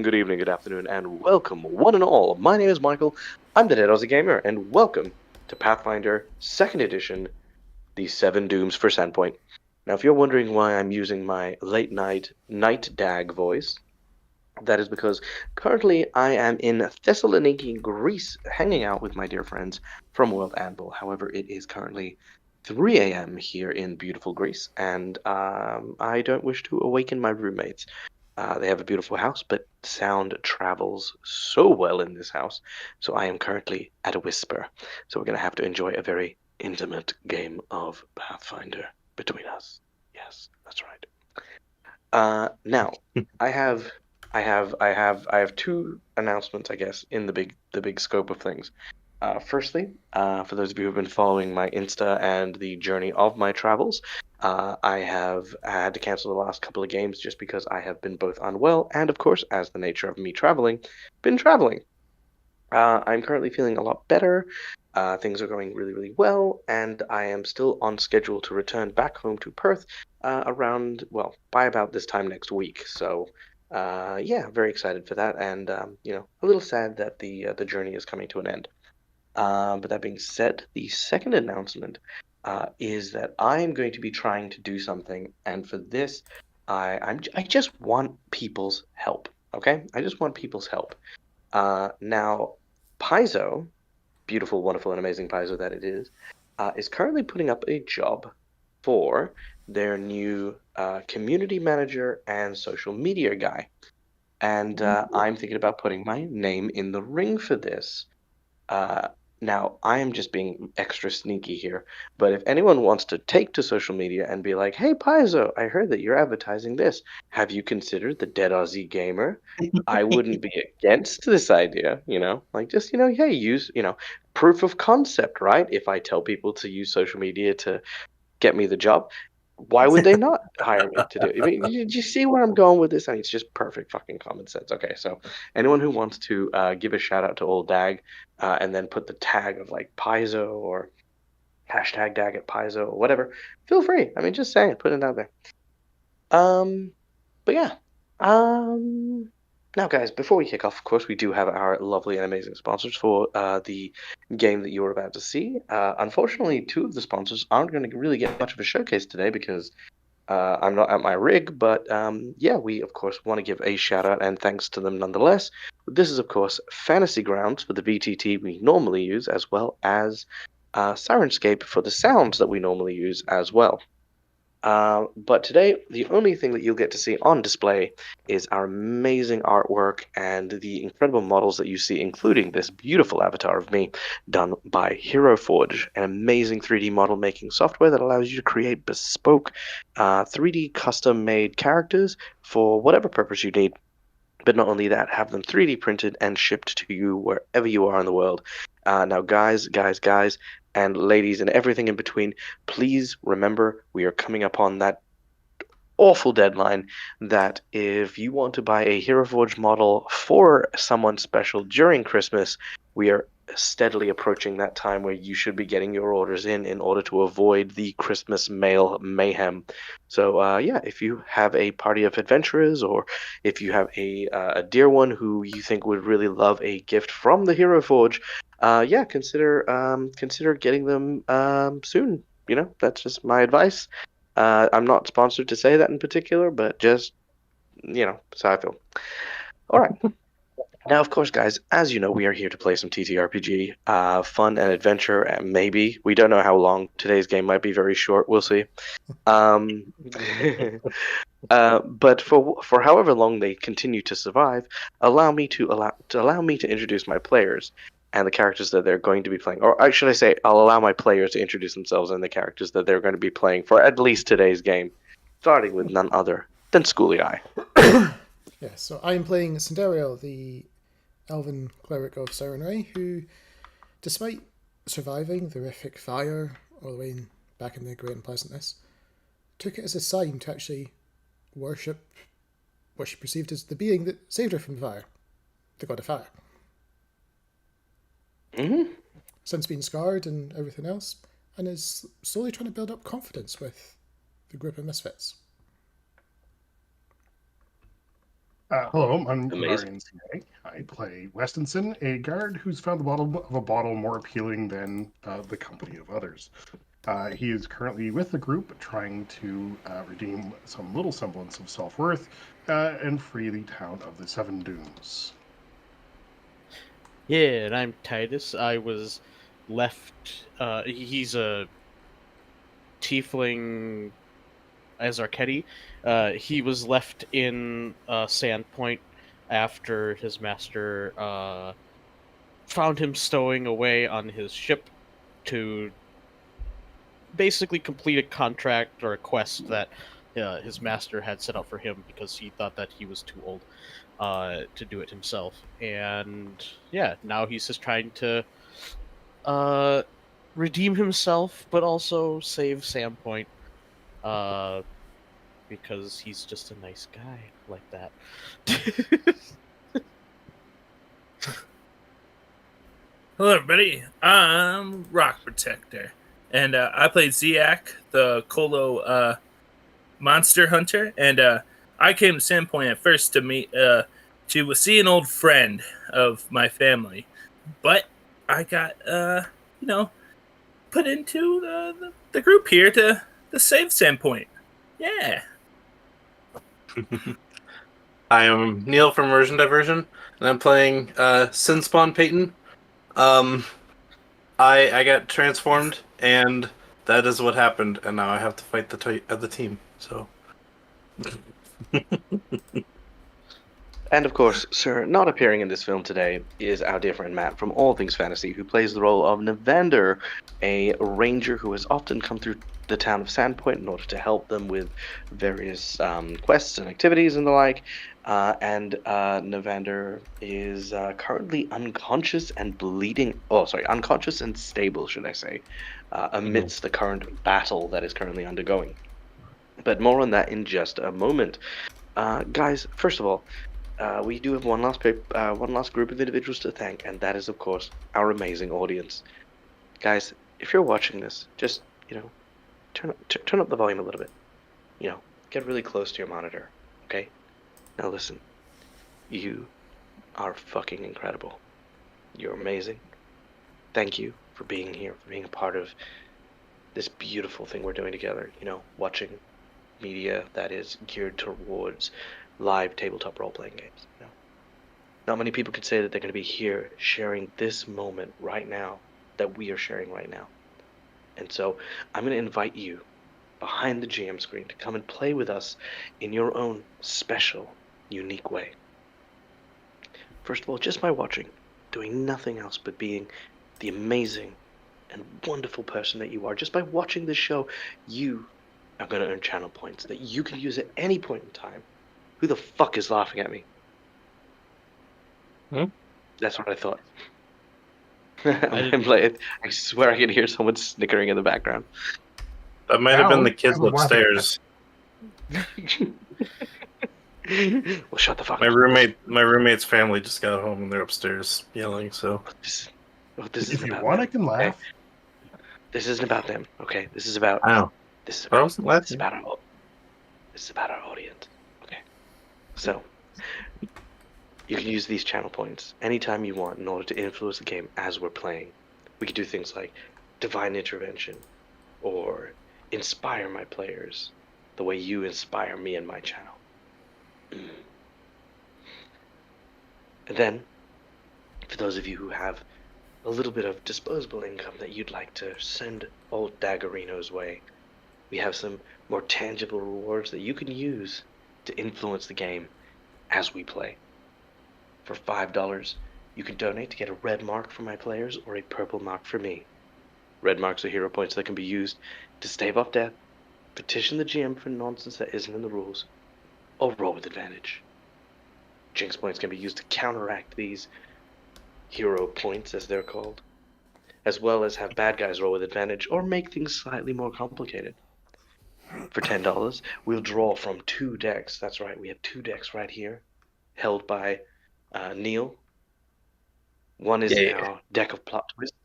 morning, good evening, good afternoon, and welcome, one and all. My name is Michael. I'm the Dead Aussie Gamer, and welcome to Pathfinder 2nd Edition, the Seven Dooms for Sandpoint. Now, if you're wondering why I'm using my late night dag voice, that is because currently I am in Thessaloniki, Greece, hanging out with my dear friends from World Anvil. However, it is currently 3 a.m. here in beautiful Greece, and I don't wish to awaken my roommates. They have a beautiful house, but sound travels so well in this house, so I am currently at a whisper. So we're going to have to enjoy a very intimate game of Pathfinder between us. Yes, that's right. Now I have, I have two announcements, I guess, in the big scope of things. Firstly, for those of you who have been following my Insta and the journey of my travels, I have had to cancel the last couple of games just because I have been both unwell and, of course, as the nature of me traveling, been traveling. I'm currently feeling a lot better. Things are going really, really well, and I am still on schedule to return back home to Perth around, well, by about this time next week. So, yeah, very excited for that, and a little sad that the journey is coming to an end. But that being said, the second announcement is that I am going to be trying to do something, and for this, I just want people's help. Okay, I just want people's help. Now, Paizo, beautiful, wonderful, and amazing Paizo that it is currently putting up a job for their new community manager and social media guy. And I'm thinking about putting my name in the ring for this. Uh, Now, I am just being extra sneaky here, but if anyone wants to take to social media and be like, "Hey, Paizo, I heard that you're advertising this. Have you considered the Dead Aussie Gamer?" I wouldn't be against this idea, like just, hey, use, proof of concept, right? If I tell people to use social media to get me the job, why would they not hire me to do it? I mean, you see where I'm going with this? I mean, it's just perfect fucking common sense. Okay, so anyone who wants to give a shout out to old Dag and then put the tag of like Paizo or hashtag Dag at Paizo or whatever, feel free. I mean, just saying, put it out there. Um, but yeah. Um, Now, guys, before we kick off, of course, we do have our lovely and amazing sponsors for the game that you're about to see. Unfortunately, two of the sponsors aren't going to really get much of a showcase today because I'm not at my rig, but yeah, we of course want to give a shout out and thanks to them nonetheless. This is, of course, Fantasy Grounds for the VTT we normally use, as well as Sirenscape for the sounds that we normally use as well. But today, the only thing that you'll get to see on display is our amazing artwork and the incredible models that you see, including this beautiful avatar of me done by Hero Forge, an amazing 3D model making software that allows you to create bespoke 3D custom made characters for whatever purpose you need. But not only that, have them 3D printed and shipped to you wherever you are in the world. Now, guys, and ladies, and everything in between, please remember we are coming up on that awful deadline that if you want to buy a Hero Forge model for someone special during Christmas, we are steadily approaching that time where you should be getting your orders in order to avoid the Christmas mail mayhem. So yeah, if you have a party of adventurers or if you have a dear one who you think would really love a gift from the Hero Forge, yeah, consider getting them soon. That's just my advice. I'm not sponsored to say that in particular, but just, that's how I feel. All right. Now, of course, guys, as you know, we are here to play some TTRPG, fun and adventure, and maybe. We don't know how long. Today's game might be very short. We'll see. Um, but for however long they continue to survive, allow me to introduce my players and the characters that they're going to be playing. Or should I say, I'll allow my players to introduce themselves and the characters that they're going to be playing for at least today's game, starting with none other than Schooly Eye. Yeah, so I am playing Cinderio, the elven cleric of Siren Ray, who, despite surviving the horrific fire all the way back in the Great Unpleasantness, took it as a sign to actually worship what she perceived as the being that saved her from the fire, the god of fire. Mm-hmm. Since being scarred and everything else, and is slowly trying to build up confidence with the group of misfits. Hello, I'm Amazing. Renarian CA. I play Westinson, a guard who's found the bottom of a bottle more appealing than the company of others. He is currently with the group trying to redeem some little semblance of self-worth and free the town of the Seven Dunes. Yeah, and I'm Titus. I was left. He's a tiefling as Arceti. He was left in Sandpoint after his master found him stowing away on his ship to basically complete a contract or a quest that his master had set out for him because he thought that he was too old to do it himself. And yeah, now he's just trying to uh, redeem himself, but also save Sandpoint uh, because he's just a nice guy like that. Hello, everybody. I'm Rock Protector, and I played Ziak, the Colo monster hunter. And I came to Sandpoint at first to meet to see an old friend of my family, but I got put into the group here to save Sandpoint. Yeah. I am Neil from Immersion Diversion, and I'm playing Sinspawn Peyton. I got transformed, and that is what happened, and now I have to fight the team. So, And of course, sir, not appearing in this film today is our dear friend Matt from All Things Fantasy, who plays the role of Navander, a ranger who has often come through the town of Sandpoint in order to help them with various quests and activities and the like. And Navander is currently unconscious and bleeding. Oh, sorry, unconscious and stable, should I say, amidst the current battle that is currently undergoing. But more on that in just a moment. Guys, first of all, we do have one last group of individuals to thank, and that is, of course, our amazing audience. Guys, if you're watching this, just turn up the volume a little bit. Get really close to your monitor. Okay. Now listen, you are fucking incredible. You're amazing. Thank you for being here, for being a part of this beautiful thing we're doing together. Watching media that is geared towards live tabletop role-playing games. Not many people could say that they're going to be here sharing this moment right now that we are sharing right now. And so I'm going to invite you behind the GM screen to come and play with us in your own special, unique way. First of all, just by watching, doing nothing else but being the amazing and wonderful person that you are, just by watching this show, you are going to earn channel points that you can use at any point in time. Who the fuck is laughing at me? That's what I thought. I swear I can hear someone snickering in the background. that might have been the Now, kids I'm laughing at upstairs. Well, shut the fuck My up. roommate's family just got home, and they're upstairs yelling. So, This If isn't you about want, them, I can okay? laugh. This isn't about them, okay? This is about wow, this is I about wasn't this is laughing. about our this is about our audience. Okay. So you can use these channel points anytime you want in order to influence the game as we're playing. We can do things like divine intervention or inspire my players the way you inspire me and my channel. And then, for those of you who have a little bit of disposable income that you'd like to send old Daggerino's way, we have some more tangible rewards that you can use to influence the game as we play. For $5, you can donate to get a red mark for my players or a purple mark for me. Red marks are hero points that can be used to stave off death, petition the GM for nonsense that isn't in the rules, or roll with advantage. Jinx points can be used to counteract these hero points, as they're called, as well as have bad guys roll with advantage or make things slightly more complicated. For $10, we'll draw from 2 decks. That's right, we have 2 decks right here, held by Neil. One is Yeah. our deck of plot twists,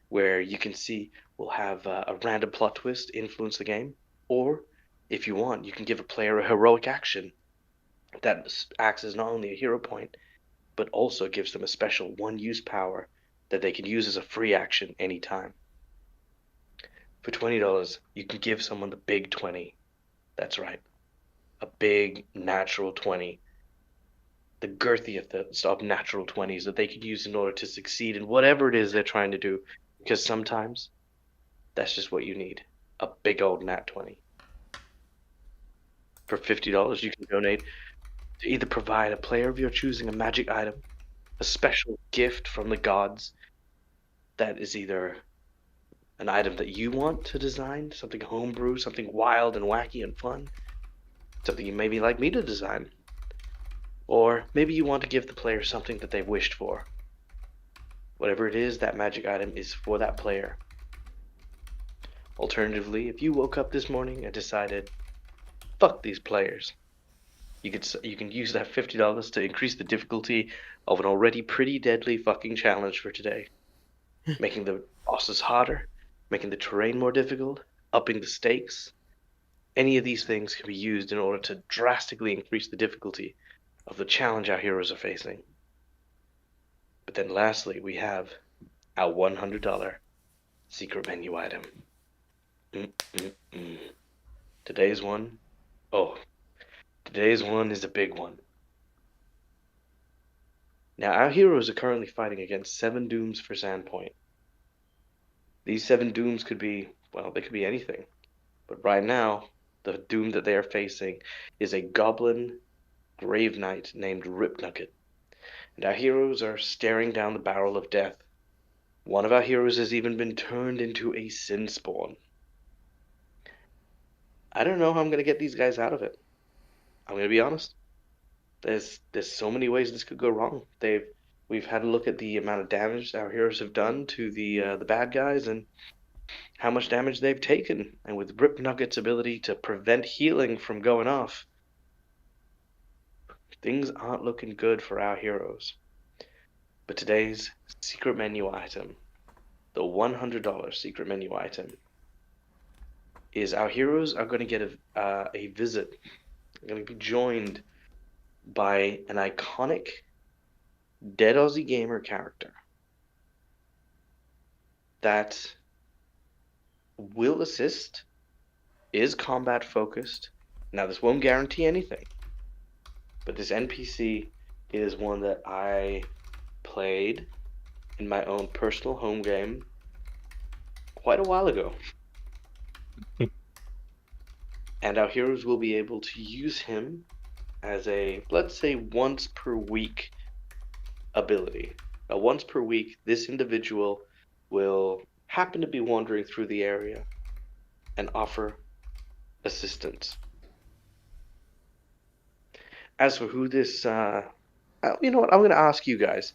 where you can see we'll have a random plot twist influence the game, or if you want, you can give a player a heroic action that acts as not only a hero point, but also gives them a special one-use power that they can use as a free action anytime. For $20, you can give someone the big 20. That's right, a big natural 20. The girthiest of natural 20s that they can use in order to succeed in whatever it is they're trying to do. Because sometimes that's just what you need, a big old nat 20. For $50, you can donate to either provide a player of your choosing a magic item, a special gift from the gods that is either an item that you want to design, something homebrew, something wild and wacky and fun, something you maybe like me to design. Or maybe you want to give the player something that they've wished for. Whatever it is, that magic item is for that player. Alternatively, if you woke up this morning and decided, fuck these players, you can use that $50 to increase the difficulty of an already pretty deadly fucking challenge for today. Making the bosses harder, making the terrain more difficult, upping the stakes. Any of these things can be used in order to drastically increase the difficulty of the challenge our heroes are facing. But then lastly, we have our $100 secret menu item. Today's one, today's one is a big one. Now, our heroes are currently fighting against 7 dooms for Sandpoint. These 7 dooms could be, well, they could be anything. But right now, the doom that they are facing is a goblin grave knight named Ripnugget. And our heroes are staring down the barrel of death. One of our heroes has even been turned into a sin spawn. I don't know how I'm going to get these guys out of it. I'm going to be honest. There's so many ways this could go wrong. We've had a look at the amount of damage our heroes have done to the bad guys and how much damage they've taken. And with Ripnugget's ability to prevent healing from going off, things aren't looking good for our heroes. But today's secret menu item, the $100 secret menu item, is our heroes are going to get a visit. They're going to be joined by an iconic Dead Aussie Gamer character that will assist, is combat focused. Now, this won't guarantee anything, but this NPC is one that I played in my own personal home game quite a while ago. And our heroes will be able to use him as a, let's say, once per week ability. Now, once per week, this individual will happen to be wandering through the area and offer assistance. As for who this, you know what, I'm going to ask you guys.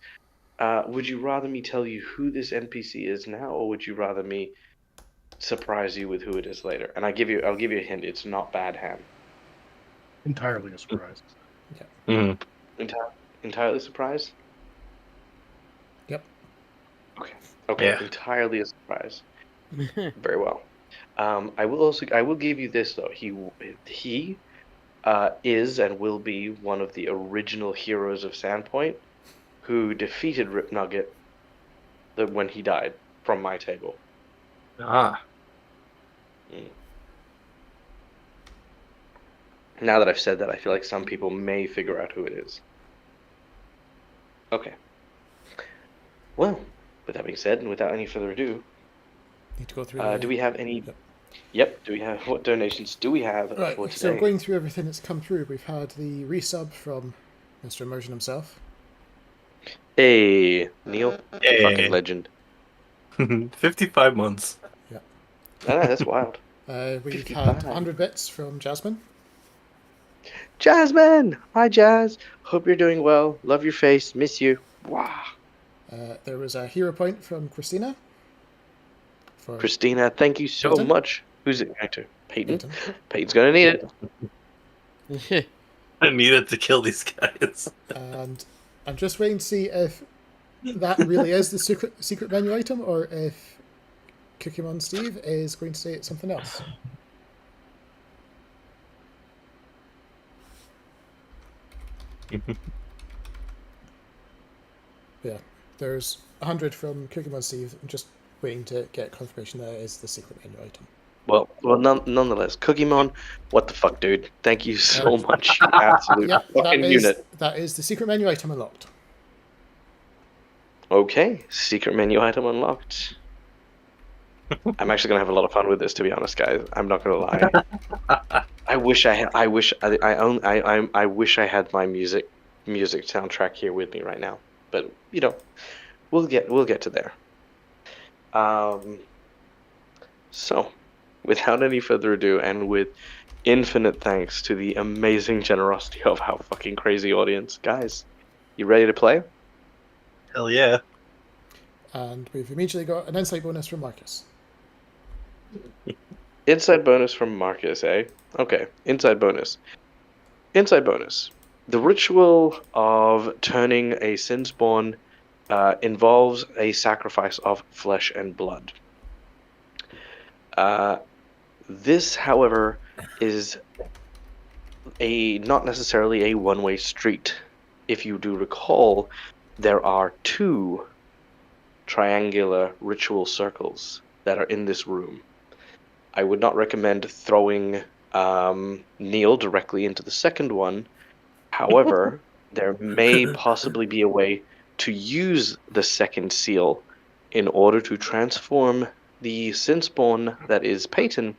Would you rather me tell you who this NPC is now, or would you rather me surprise you with who it is later? And I'll give you a hint. It's not Bad Ham. Entirely a surprise. Entirely surprised? Yep. Okay. Yeah. Entirely a surprise. Very well. I will give you this though. He is and will be one of the original heroes of Sandpoint, who defeated Ripnugget when he died from my table. Ah. Now that I've said that, I feel like some people may figure out who it is. Okay. Well, with that being said, and without any further ado, Need to go through. do we have any? Yep. Yep. Do we have what donations do we have Right, for today? so going through everything that's come through, we've had the resub from Mr. Immersion himself. Hey, Neil, Hey. fucking legend. 55 months. No, that's wild. We've 55. had 100 bits from Jasmine. Jasmine, hi Jazz. Hope you're doing well. Love your face. Miss you. Wow. There was a hero point from Christina. For Christina, thank you so Peyton? much. Who's it going to? Peyton. Peyton. Peyton's gonna need it. I needed to kill these guys. And I'm just waiting to see if that really is the secret menu item, or if Cookiemon Steve is going to say it's something else. Yeah, there's 100 from Cookie Monster Steve. I'm just waiting to get confirmation that it is the secret menu item. Well, nonetheless, Cookiemon, what the fuck, dude? Thank you so much, you absolute Yep, fucking unit. that is the secret menu item unlocked. Okay, secret menu item unlocked. I'm actually gonna have a lot of fun with this, to be honest, guys. I'm not gonna lie. I wish I had. I wish I wish I had my music soundtrack here with me right now. But we'll get to there. So, without any further ado, and with infinite thanks to the amazing generosity of our fucking crazy audience, guys, you ready to play? Hell yeah. And we've immediately got an insight bonus from Marcus. Inside bonus from Marcus, eh? Okay, inside bonus. Inside bonus. The ritual of turning a sin spawn involves a sacrifice of flesh and blood. This, however, is not necessarily a one-way street. If you do recall, there are 2 triangular ritual circles that are in this room. I would not recommend throwing Neil directly into the second one. However, there may possibly be a way to use the second seal in order to transform the sin spawn that is Peyton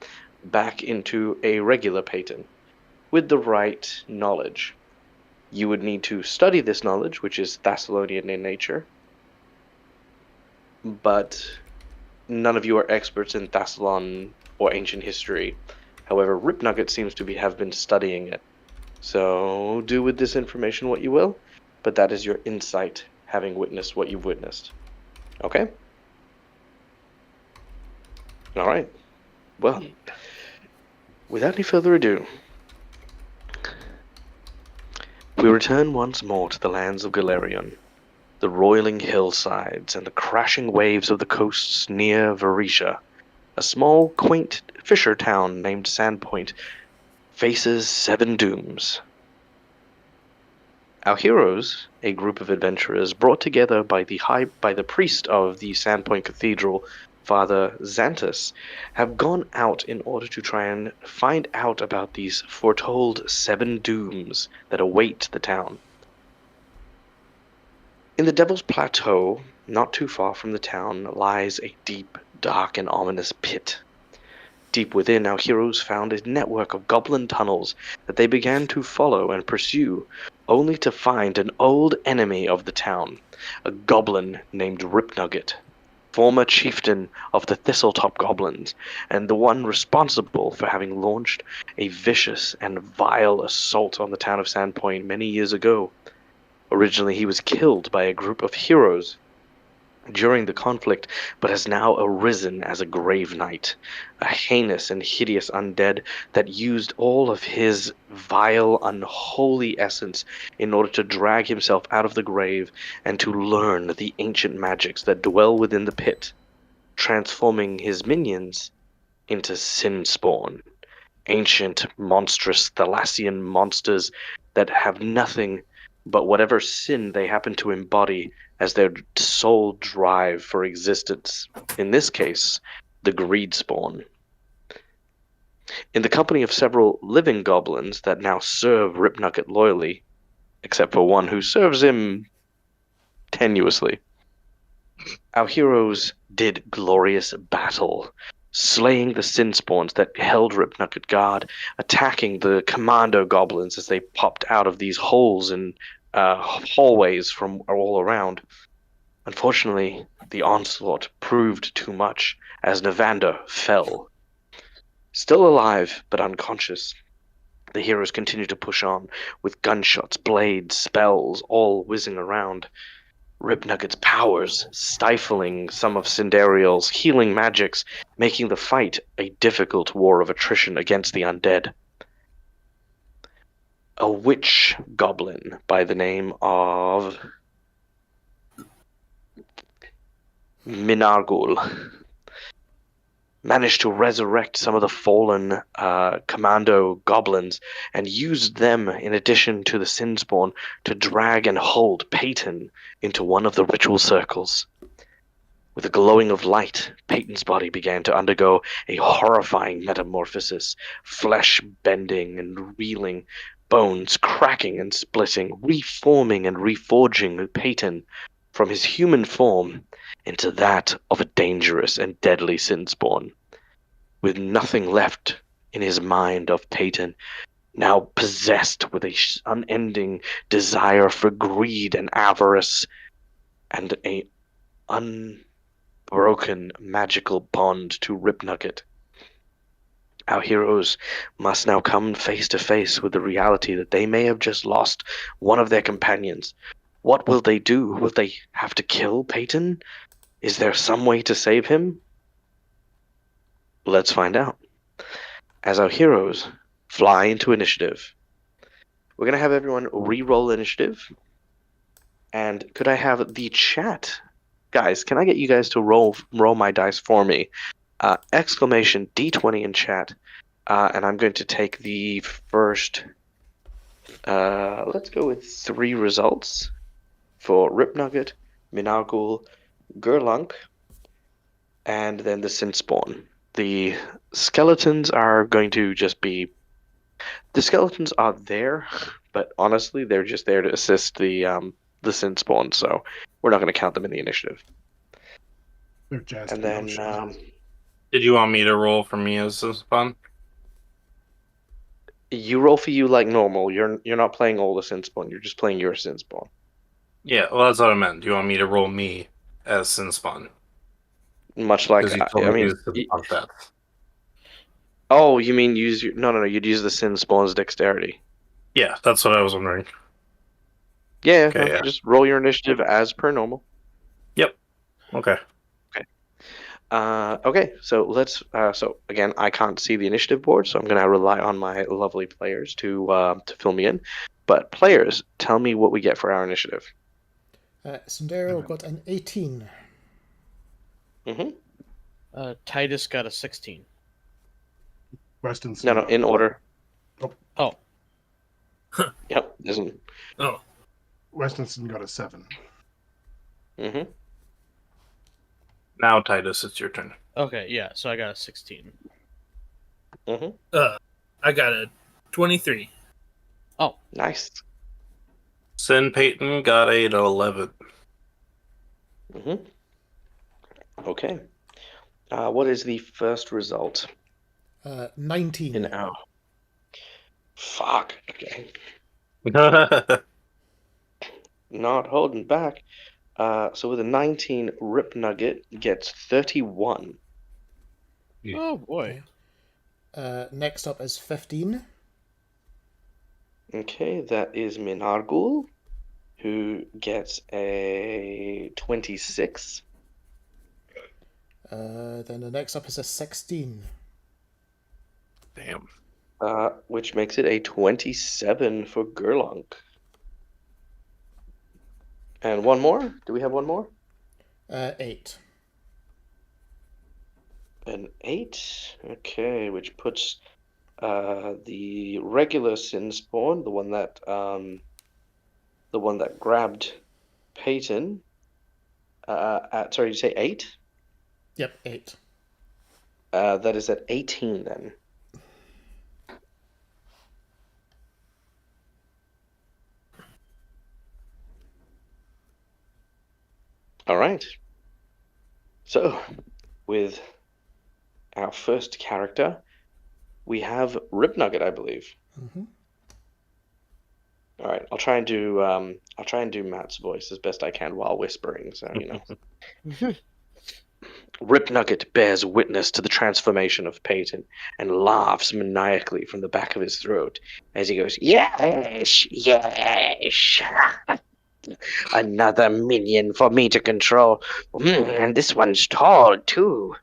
back into a regular Peyton with the right knowledge. You would need to study this knowledge, which is Thessalonian in nature, but none of you are experts in Thessalon or ancient history. However, Ripnugget seems to have been studying it. So do with this information what you will, but that is your insight, having witnessed what you've witnessed. Okay? All right. Well, without any further ado, we return once more to the lands of Galerion, the roiling hillsides and the crashing waves of the coasts near Varisha. A small, quaint fisher town named Sandpoint faces 7 dooms. Our heroes, a group of adventurers brought together by the priest of the Sandpoint Cathedral, Father Xantus, have gone out in order to try and find out about these foretold 7 dooms that await the town. In the Devil's Plateau, not too far from the town, lies a deep, dark, and ominous pit. Deep within, our heroes found a network of goblin tunnels that they began to follow and pursue, only to find an old enemy of the town, a goblin named Ripnugget, former chieftain of the Thistletop Goblins, and the one responsible for having launched a vicious and vile assault on the town of Sandpoint many years ago. Originally, he was killed by a group of heroes during the conflict, but has now arisen as a grave knight, a heinous and hideous undead that used all of his vile, unholy essence in order to drag himself out of the grave and to learn the ancient magics that dwell within the pit, transforming his minions into sin spawn, ancient, monstrous Thalassian monsters that have nothing but whatever sin they happen to embody as their sole drive for existence. In this case, the greed spawn. In the company of several living goblins that now serve Ripnugget loyally, except for one who serves him tenuously, our heroes did glorious battle, slaying the sin spawns that held Ripnugget guard, attacking the commando goblins as they popped out of these holes and hallways from all around. Unfortunately, the onslaught proved too much, as Navander fell. Still alive, but unconscious, the heroes continued to push on, with gunshots, blades, spells, all whizzing around. Ripnugget's powers stifling some of Cinderial's healing magics, making the fight a difficult war of attrition against the undead. A witch goblin by the name of Minargul managed to resurrect some of the fallen commando goblins and used them in addition to the Sinspawn to drag and hold Peyton into one of the ritual circles. With a glowing of light, Peyton's body began to undergo a horrifying metamorphosis, flesh bending and reeling, bones cracking and splitting, reforming and reforging Peyton from his human form into that of a dangerous and deadly Sinspawn. With nothing left in his mind of Peyton, now possessed with a unending desire for greed and avarice, and a unbroken magical bond to Ripnugget. Our heroes must now come face to face with the reality that they may have just lost one of their companions. What will they do? Will they have to kill Peyton? Is there some way to save him? Let's find out. As our heroes fly into initiative, we're going to have everyone re-roll initiative. And could I have the chat? Guys, can I get you guys to roll my dice for me? Exclamation D20 in chat. And I'm going to take the first... let's go with 3 results for Ripnugget, Minargul, Gerlunk, and then the Sinspawn. The skeletons are going to just be... The skeletons are there, but honestly, they're just there to assist the Sinspawn, so we're not going to count them in the initiative. They're just And then... Did you want me to roll for me as this fun? you roll for you like normal. You're not playing all the Sinspawn. You're just playing your Sinspawn. Yeah, well, that's what I meant. Do you want me to roll me as Sinspawn? Much like Because you told I me mean. to use the that. Oh, you mean use your... No. You'd use the Sinspawn's dexterity. Yeah, that's what I was wondering. Yeah, Okay, yeah. Just roll your initiative as per normal. Yep. Okay. Okay, so let's. So again, I can't see the initiative board, so I'm gonna rely on my lovely players to fill me in. But players, tell me what we get for our initiative. Sandero got an 18. Mm-hmm. Titus got a 16. Weston. No, in order. Oh. Yep. Isn't. Oh, Westonson got a 7. Mm-hmm. Now, Titus, it's your turn. Okay, yeah, so I got a 16. Mm-hmm. I got a 23. Oh, Nice. Sin Peyton got an 11. Mm-hmm. Okay. What is the first result 19. in our... Fuck. Okay. Not holding back. So with a 19, Ripnugget gets 31. oh boy. Next up is 15. Okay, that is Minargul, who gets a 26. Then the next up is a 16. Damn. Which makes it a 27 for Gerlunk. And one more? Do we have one more? 8. An 8. Okay, which puts the regular Sinspawn, the one that grabbed Peyton, at... Sorry, did you say 8? Yep, 8. That is at 18 then. All right. So, with our first character, we have Ripnugget, I believe. Mm-hmm. All right, I'll try and do Matt's voice as best I can while whispering. So Ripnugget bears witness to the transformation of Peyton and laughs maniacally from the back of his throat as he goes, "Yes, yes." Another minion for me to control. And this one's tall, too.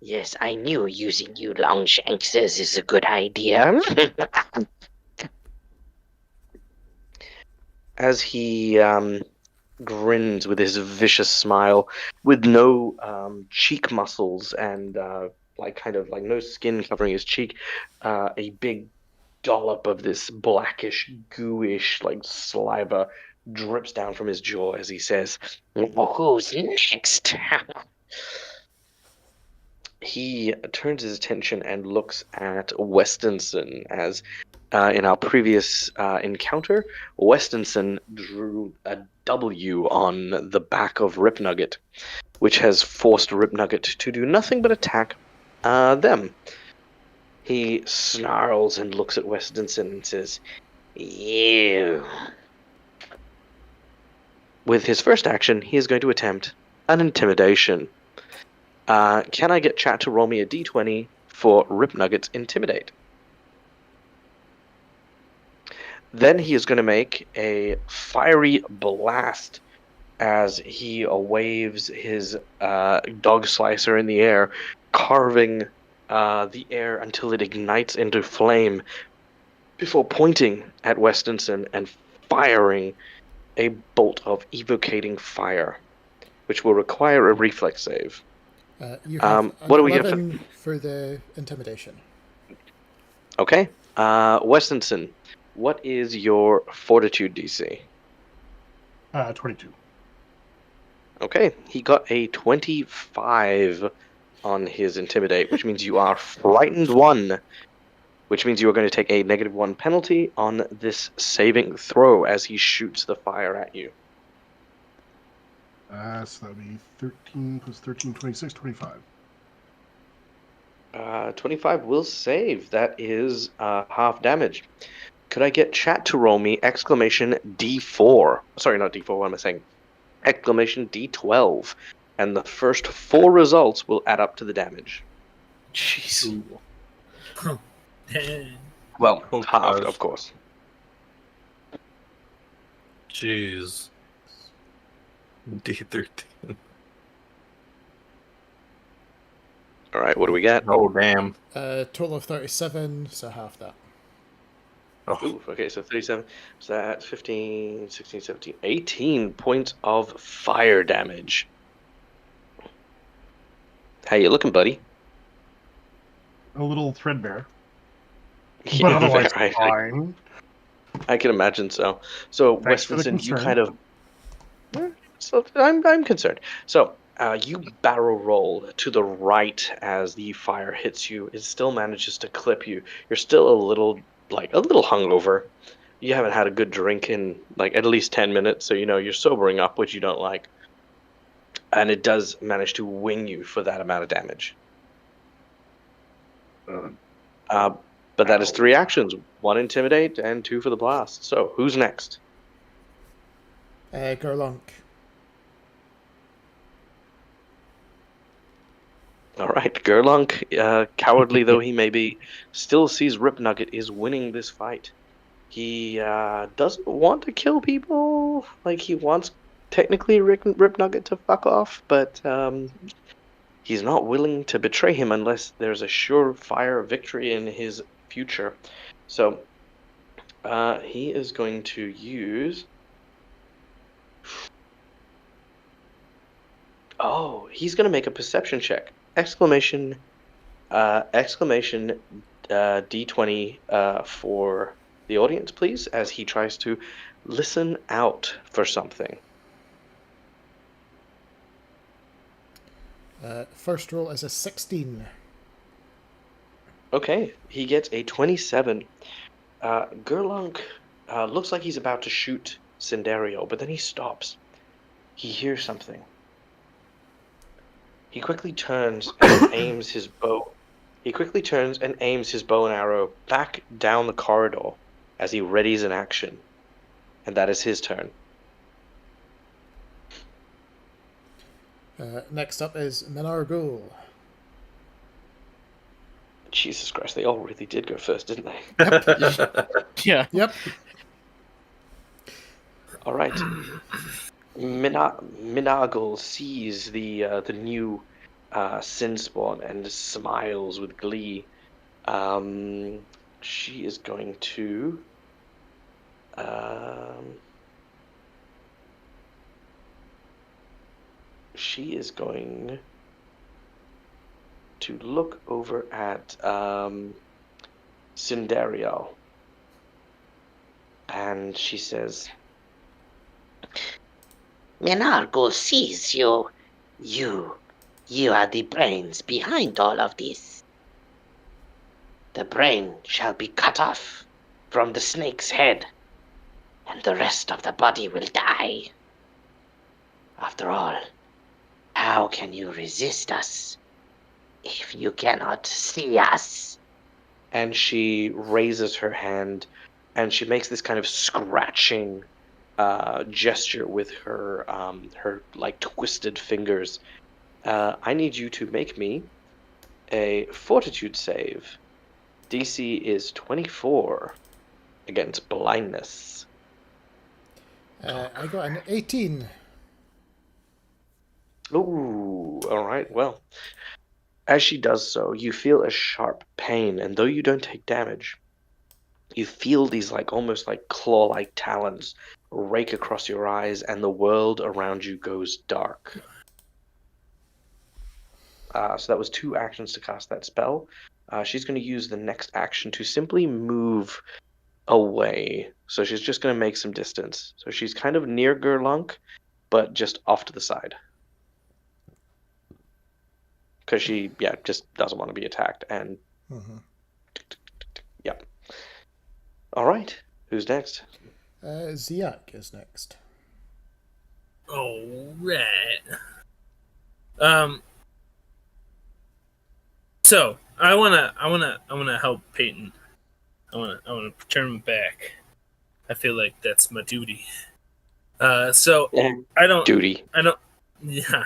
Yes, I knew using you Longshankses is a good idea. As he grins with his vicious smile, with no cheek muscles and like kind of like no skin covering his cheek, a big dollop of this blackish, gooish, like saliva drips down from his jaw as he says, "Who's next?" He turns his attention and looks at Westonson as in our previous encounter, Westonson drew a W on the back of Rip Nugget, which has forced Rip Nugget to do nothing but attack them. He snarls and looks at Westonson and says, "You." With his first action, he is going to attempt an intimidation. Can I get chat to roll me a d20 for Rip Nugget's Intimidate? Then he is going to make a fiery blast as he waves his dog slicer in the air, carving the air until it ignites into flame, before pointing at Westonson and firing a bolt of evocating fire, which will require a reflex save. You have an what do we get 11 for the intimidation. Okay. Westonson, what is your fortitude DC? 22. Okay, he got a 25 on his intimidate, which means you are frightened 1, which means you are going to take a -1 penalty on this saving throw as he shoots the fire at you. So that would be 13 plus 13, 26, 25. 25 will save. That is half damage. Could I get chat to roll me exclamation D4? Sorry, not D4, what am I saying? Exclamation D12. And the first 4 results will add up to the damage. Jeez. Well, Oh, halved, gosh. of course. Jeez. D13. All right, what do we get? Oh, damn. Total of 37, so half that. Oh, Ooh, okay, so 37. So that's 15, 16, 17, 18 points of fire damage. How you looking, buddy? A little threadbare, but Yeah, otherwise I fine. can imagine so. So, Thanks for the Westonson, you concern. kind of... So I'm concerned. So you barrel roll to the right as the fire hits you. It still manages to clip you. You're still a little hungover. You haven't had a good drink in like at least 10 minutes, so you know you're sobering up, which you don't like. And it does manage to wing you for that amount of damage. Uh, but that is 3 actions: 1 intimidate and 2 for the blast. So who's next? Gerlunk. All right, Gerlunk, cowardly though he may be, still sees Rip Nugget is winning this fight. He doesn't want to kill people. Like, he wants technically Rip Nugget to fuck off, but he's not willing to betray him unless there's a surefire victory in his future. So he is going to use... Oh, he's going to make a perception check. Exclamation D20 for the audience, please, as he tries to listen out for something. First roll is a 16. Okay, he gets a 27. Gerlunk looks like he's about to shoot Cinderio, but then he stops. He hears something. He quickly turns and aims his bow. He quickly turns and aims his bow and arrow back down the corridor as he readies an action. And that is his turn. Next up is Minar Ghul. Jesus Christ, they all really did go first, didn't they? Yeah. Yep. All right. Minagul sees the new sin spawn and smiles with glee. She is going to to look over at Cinderio. And she says, Menargo sees you. You are the brains behind all of this. The brain shall be cut off from the snake's head, and the rest of the body will die. After all, how can you resist us if you cannot see us? and she raises her hand and she makes this kind of scratching gesture with her like twisted fingers. I need you to make me a fortitude save. DC is 24 against blindness. I got an 18. Ooh, all right. Well, as she does so, you feel a sharp pain, and though you don't take damage, you feel these like almost like claw-like talons rake across your eyes, and the world around you goes dark. So that was 2 actions to cast that spell. She's going to use the next action to simply move away. So she's just going to make some distance. So she's kind of near Gerlunk, but just off to the side. Because she, just doesn't want to be attacked. And, yeah. All right. Who's next? Ziak is next. All right. So I wanna help Peyton. I wanna turn him back. I feel like that's my duty. So I don't. Duty. Yeah.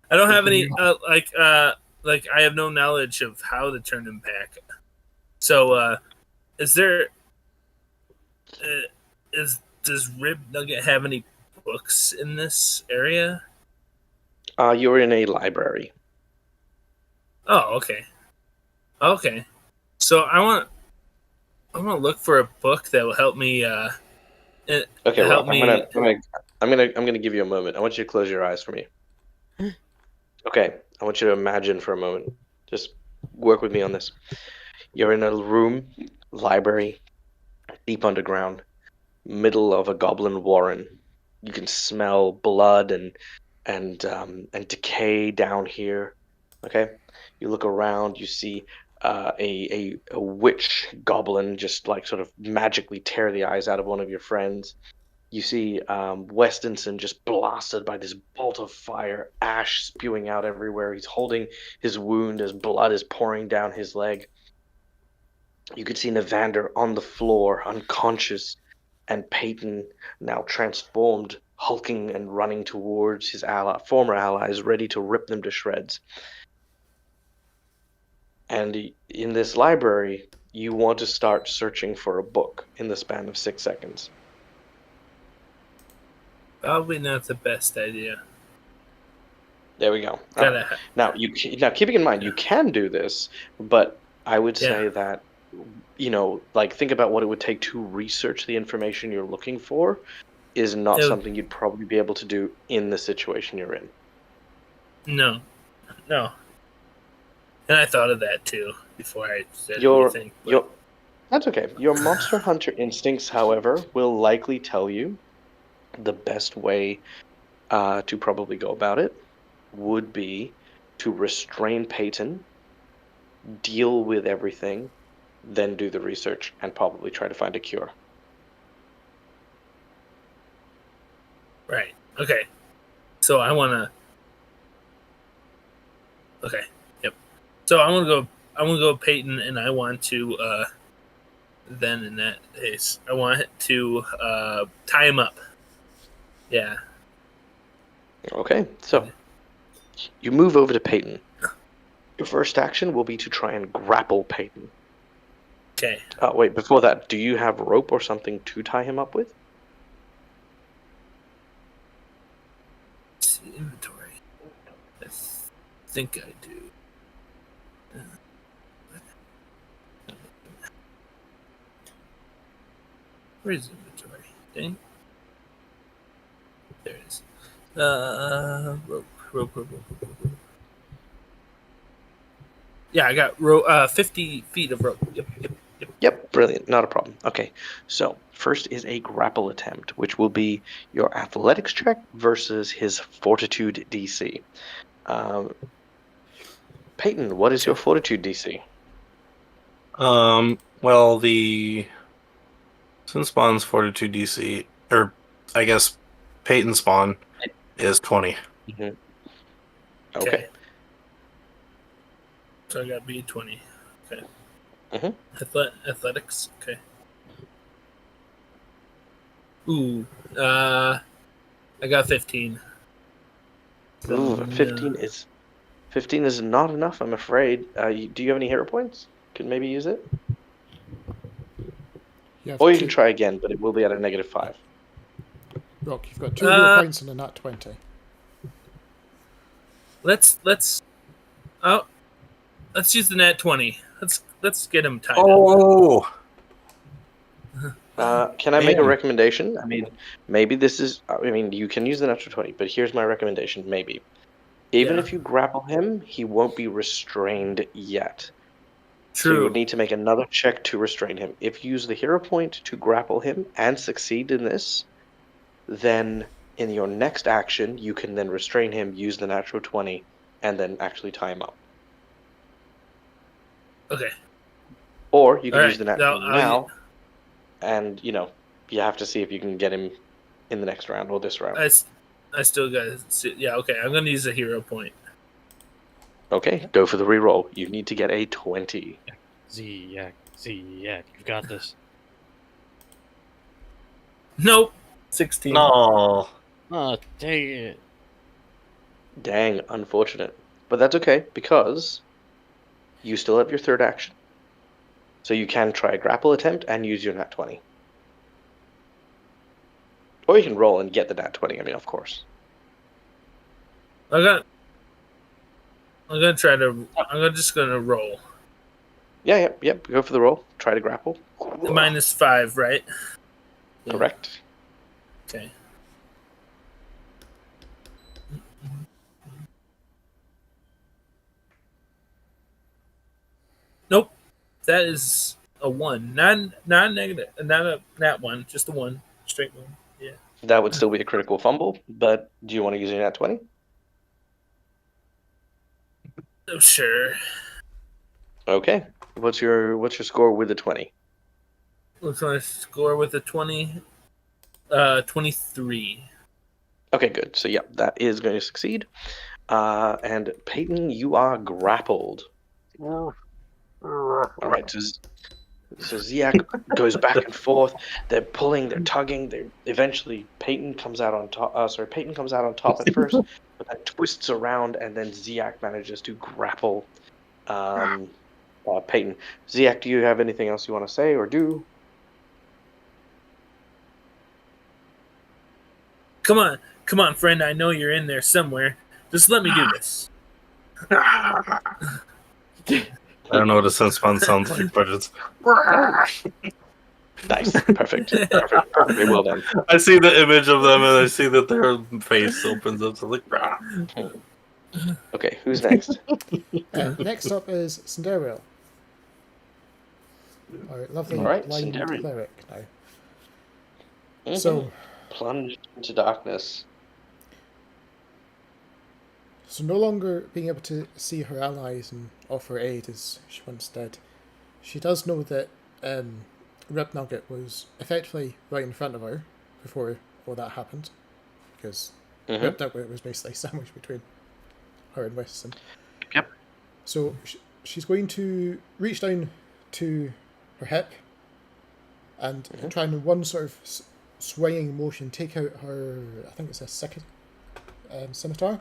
I don't have any like I have no knowledge of how to turn him back. So is there does Rib Nugget have any books in this area? You're in a library. Oh, okay. Okay. So I want to look for a book that will help me Okay, help Rob, me. I'm gonna give you a moment. I want you to close your eyes for me. Okay, I want you to imagine for a moment. Just work with me on this. You're in a room, library, deep underground, middle of a goblin warren. You can smell blood and decay down here. Okay, you look around. You see a witch goblin just like sort of magically tear the eyes out of one of your friends. You see Westinson just blasted by this bolt of fire, ash spewing out everywhere. He's holding his wound as blood is pouring down his leg. You could see Navander on the floor, unconscious, and Peyton, now transformed, hulking and running towards his former allies, ready to rip them to shreds. And in this library, you want to start searching for a book in the span of 6 seconds. Probably not the best idea. There we go. Gotta. Now, keeping in mind, you can do this, but I would say that, like think about what it would take to research the information you're looking for is not something you'd probably be able to do in the situation you're in. No. And I thought of that too before I said anything. That's okay. Your monster hunter instincts, however, will likely tell you the best way to probably go about it would be to restrain Peyton, deal with everything, then do the research and probably try to find a cure. Right. Okay. So I want to. Okay. Yep. So I want to go Peyton, and I want to. Then in that case, I want to tie him up. Yeah. Okay. So you move over to Peyton. Your first action will be to try and grapple Peyton. Okay. Wait, before that, do you have rope or something to tie him up with? Inventory. I think I do. Where's inventory? Dang. There it is. Rope. Yeah, I got 50 feet of rope. Yep. Yep, brilliant. Not a problem. Okay, so first is a grapple attempt, which will be your athletics check versus his fortitude DC. Um, Peyton, what is your fortitude DC? Well, the Spawn's Fortitude DC, or I guess Peyton Spawn is 20. Okay. Okay. So I got B20. Okay. Athletics. Okay. Ooh. I got 15. Ooh, 15 is not enough, I'm afraid. Do you have any hero points? Could maybe use it? Or you can try again, but it will be at a -5. Rock, you've got 2 hero points and a nat 20. Let's use the nat 20. Let's get him tied up. Can I make a recommendation? I mean, maybe this is. I mean, you can use the natural 20, but here's my recommendation. Maybe, even if you grapple him, he won't be restrained yet. True. So you would need to make another check to restrain him. If you use the hero point to grapple him and succeed in this, then in your next action you can then restrain him, use the natural 20, and then actually tie him up. Okay. Or you can use the natural now. Use... And, you have to see if you can get him in the next round or this round. I still got it. Yeah, okay. I'm going to use a hero point. Okay, go for the reroll. You need to get a 20. Ziak, you've got this. Nope. 16. No. Oh, dang it. Dang, unfortunate. But that's okay, because you still have your third action. So you can try a grapple attempt and use your nat 20. Or you can roll and get the nat 20, I mean, of course. I'm just gonna roll. Yep, go for the roll. Try to grapple. -5, right? Correct. Okay. Nope. That is a 1. Not negative. Not a nat 1. Just a 1. Straight 1. Yeah. That would still be a critical fumble, but do you want to use your nat 20? Oh, sure. Okay. What's your score with the 20? What's my score with a 20? 23. Okay, good. So, that is going to succeed. And Peyton, you are grappled. All right, so Ziak goes back and forth. They're pulling, they're tugging. Eventually, Peyton comes out on top. Peyton comes out on top at first, but then twists around, and then Ziak manages to grapple Peyton. Ziak, do you have anything else you want to say or do? Come on, friend. I know you're in there somewhere. Just let me do this. I don't know what a Sandpoint sounds like, but it's nice, perfect. Perfectly well done. I see the image of them, and I see that their face opens up. So like, okay, who's next? Next up is Sandariel. Our lovely blind cleric now. Mm-hmm. So, plunged into darkness. So no longer being able to see her allies and offer aid as she once did, she does know that Rip Nugget was effectively right in front of her before all that happened, because Rip Nugget was basically sandwiched between her and Weston. Yep. So she's going to reach down to her hip and try in one sort of swinging motion take out her, I think it's a second scimitar,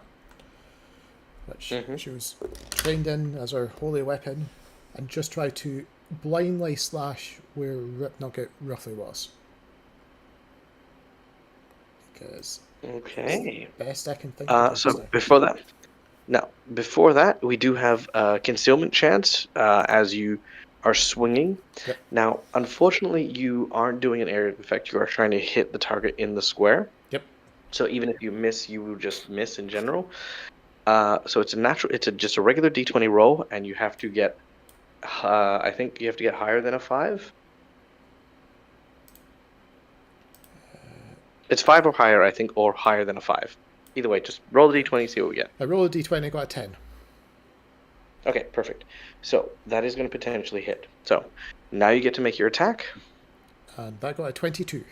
which she was trained in as her holy weapon, and just try to blindly slash where Rip Nugget roughly was. Because best I can think of. So before that, we do have concealment chance as you are swinging. Yep. Now, unfortunately, you aren't doing an area of effect. You are trying to hit the target in the square. Yep. So even if you miss, you will just miss in general. So it's a natural. It's just a regular D20 roll, and you have to get. I think you have to get higher than a 5. It's 5 or higher, I think, or higher than a 5. Either way, just roll the D20, see what we get. I rolled a d20, got a 10. Okay, perfect. So that is going to potentially hit. So now you get to make your attack. And that got a 22.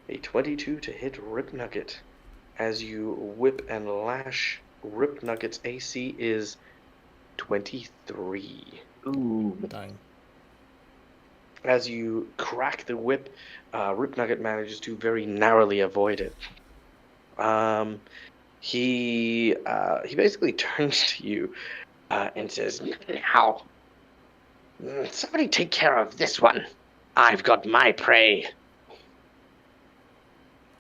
A 22 to hit Rip Nugget. As you whip and lash, Rip Nugget's AC is 23. Ooh. Dang. As you crack the whip, Rip Nugget manages to very narrowly avoid it. He basically turns to you and says, Now, somebody take care of this one. I've got my prey.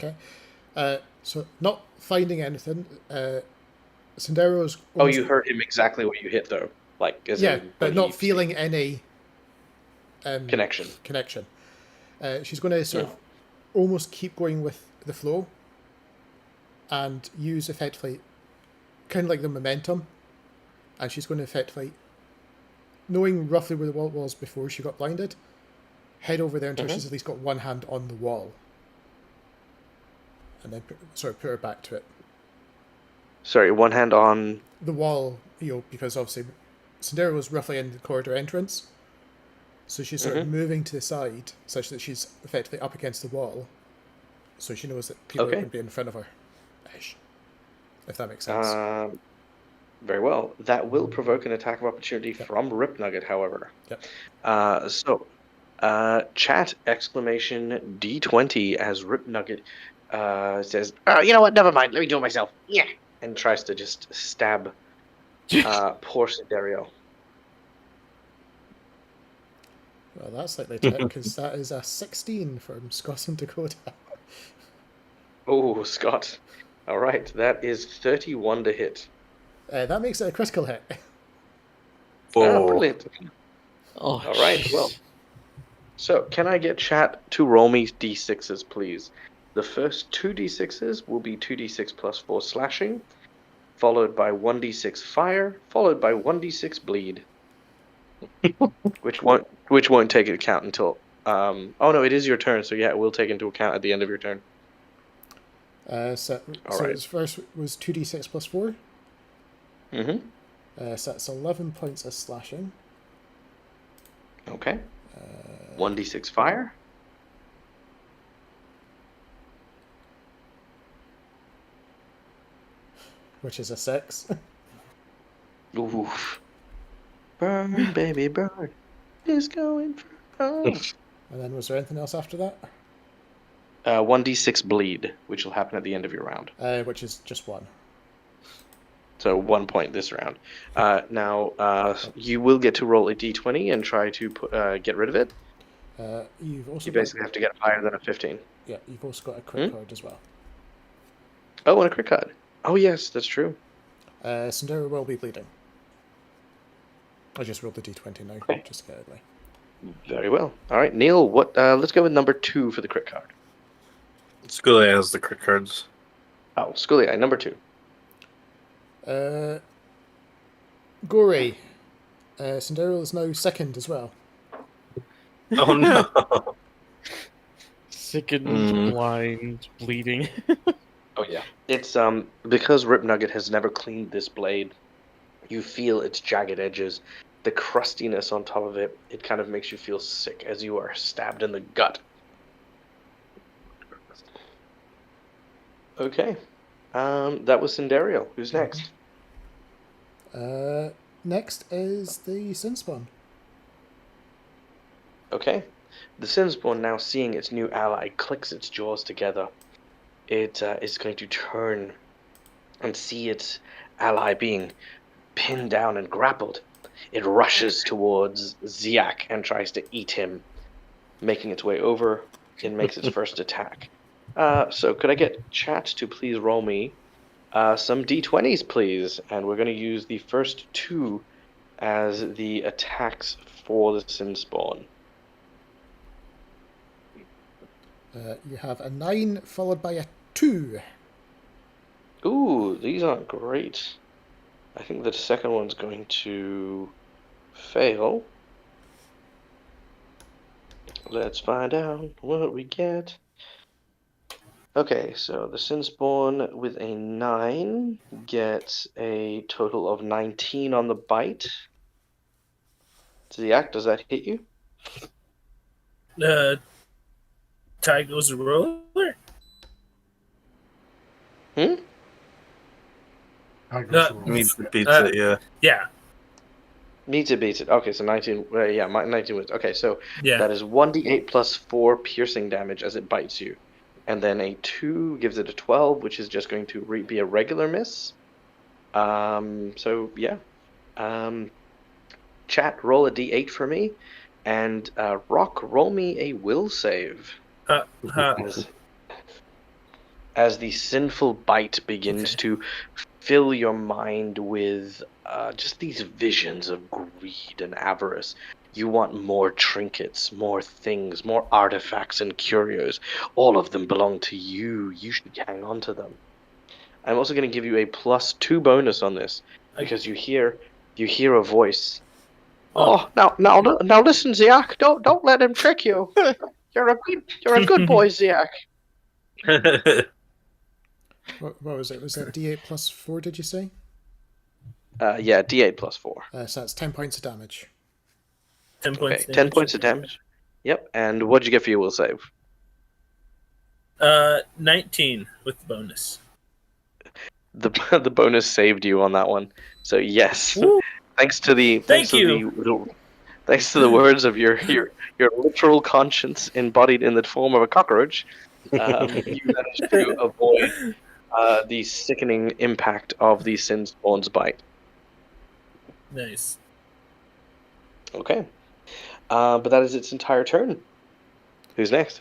Okay. So, not finding anything, Sendero's... "Oh, you heard him exactly what you hit, though. Like, as Yeah, in but when not he- feeling any... connection. She's going to sort of almost keep going with the flow and use effectively kind of like the momentum, and she's going to effectively, knowing roughly where the wall was before she got blinded, head over there until she's at least got one hand on the wall, and then sort of put her back to it. Sorry, one hand on. The wall, because obviously Sandera was roughly in the corridor entrance, so she's sort of moving to the side such that she's effectively up against the wall, so she knows that people are going to be in front of her. Ish. If that makes sense. Very well. That will provoke an attack of opportunity from Rip Nugget, however. Yep. Chat exclamation D20 as Rip Nugget says, Oh, you know what? Never mind. Let me do it myself. Yeah. and tries to just stab poor Siderio. Well, that's likely to hit, because that is a 16 from Scotland, Dakota. Oh, Scott. All right, that is 31 to hit. That makes it a critical hit. Oh. Brilliant. Oh, All right, well. So, can I get chat to roll me d6s, please? The first 2 d6s will be 2d6 plus 4 slashing, followed by 1d6 fire, followed by 1d6 bleed. which won't take into account until... oh no, it is your turn, so yeah, it will take into account at the end of your turn. So right. its first was 2d6 plus 4. Mm-hmm. So that's 11 points of slashing. Okay. 1d6 fire. Which is a 6. Ooh. Burn, baby, burn. It's going for burn. And then was there anything else after that? 1d6 bleed, which will happen at the end of your round. Which is just 1. So 1 point this round. Now, you will get to roll a d20 and try to get rid of it. You've also You basically have to get higher than a 15. Yeah, you've also got a crit card as well. Oh, and a crit card. Oh, yes, that's true. Sandera will be bleeding. I just rolled the d20 now, just to get it away. Very well. All right, Neil. What? Let's go with number 2 for the crit card. Scully has the crit cards. Oh, Scully, number 2. Gore. Sandera is now second as well. Oh no. Sickened, blind, bleeding. Oh yeah. It's because Rip Nugget has never cleaned this blade. You feel its jagged edges, the crustiness on top of it. It kind of makes you feel sick as you are stabbed in the gut. Okay. That was Cinderio. Who's next? Next is the Sinspawn. Okay. The Sinspawn, now seeing its new ally, clicks its jaws together. It is going to turn and see its ally being pinned down and grappled. It rushes towards Ziak and tries to eat him, making its way over. It makes its first attack. So could I get chat to please roll me some d20s, please? And we're going to use the first 2 as the attacks for the Sinspawn. You have a 9 followed by a 2. Ooh, these aren't great. I think the second one's going to fail. Let's find out what we get. Okay, so the Sinspawn with a 9 gets a total of 19 on the bite. Ziak, does that hit you? Tie goes the roller. Hmm? How goes No, the roll? Meets the pizza, yeah. Yeah, Meets it, beats it. Okay, so 19. Yeah, 19 wins. Okay, so yeah. that is 1d8 plus 4 piercing damage as it bites you. And then a 2 gives it a 12, which is just going to be a regular miss. So, yeah. Chat, roll a d8 for me. And Rock, roll me a will save. Uh, As the sinful bite begins to fill your mind with just these visions of greed and avarice. You want more trinkets, more things, more artifacts and curios. All of them belong to you. You should hang on to them. I'm also going to give you a +2 bonus on this because you hear a voice. Oh, now listen, Ziak. Don't let him trick you. You're a good boy, Ziak. What was it? Was that D8 plus 4, did you say? Yeah, D8 plus 4. So that's 10 points of damage. 10 points. Okay, 10 points of damage. Yep, and what'd you get for your will save? 19 with the bonus. The bonus saved you on that one. So yes, Woo. thanks to the words of your literal conscience embodied in the form of a cockroach, you managed to avoid the sickening impact of the Sinspawn's bite. Nice. Okay, but that is its entire turn. Who's next?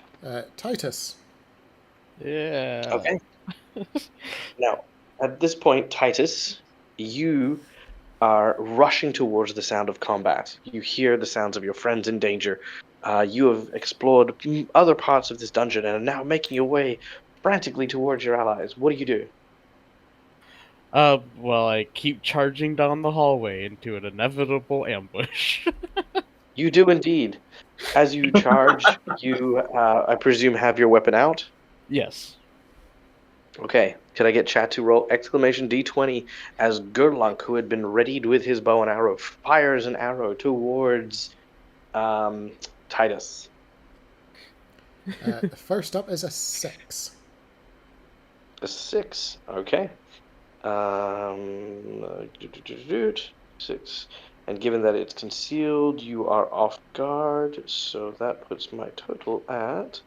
Titus. Yeah. Okay. Now, at this point, Titus, you are rushing towards the sound of combat. You hear the sounds of your friends in danger. You have explored other parts of this dungeon and are now making your way frantically towards your allies. What do? Well, I keep charging down the hallway into an inevitable ambush. You do indeed. As you charge, you, I presume, have your weapon out. Yes. Okay, could I get chat to roll exclamation D20 as Gerlunk, who had been readied with his bow and arrow, fires an arrow towards Titus. First up is a 6. A 6, okay. 6. And given that it's concealed, you are off guard, so that puts my total at...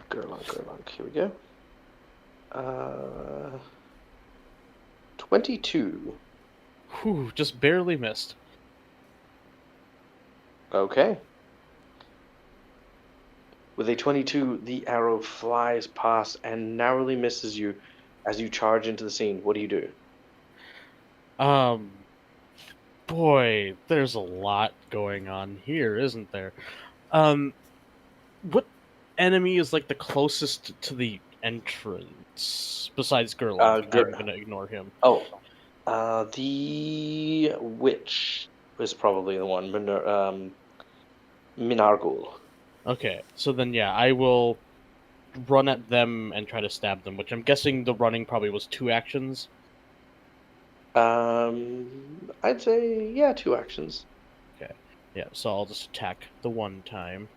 Gerlunk, here we go. 22. Whew, just barely missed. Okay. With a 22, the arrow flies past and narrowly misses you as you charge into the scene. What do? Boy, there's a lot going on here, isn't there? What enemy is like the closest to the entrance besides Gerlach? I'm gonna ignore him. Oh, the witch was probably the one. Minargul. Okay, so then yeah, I will run at them and try to stab them, which I'm guessing the running probably was 2 actions. I'd say, yeah, 2 actions. Okay, yeah, so I'll just attack the one time.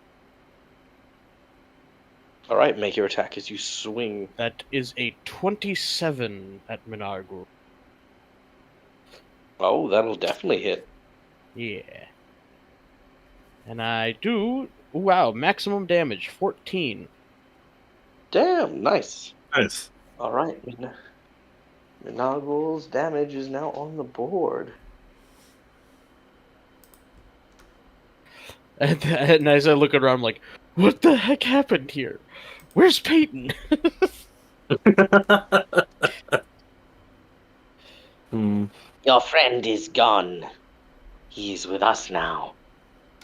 Alright, make your attack as you swing. That is a 27 at Minargul. Oh, that'll definitely hit. Yeah. And I do... Wow, maximum damage, 14. Damn, nice. Nice. Alright, Minargul's damage is now on the board. And as I look around, I'm like, what the heck happened here? Where's Peyton? Your friend is gone. He is with us now.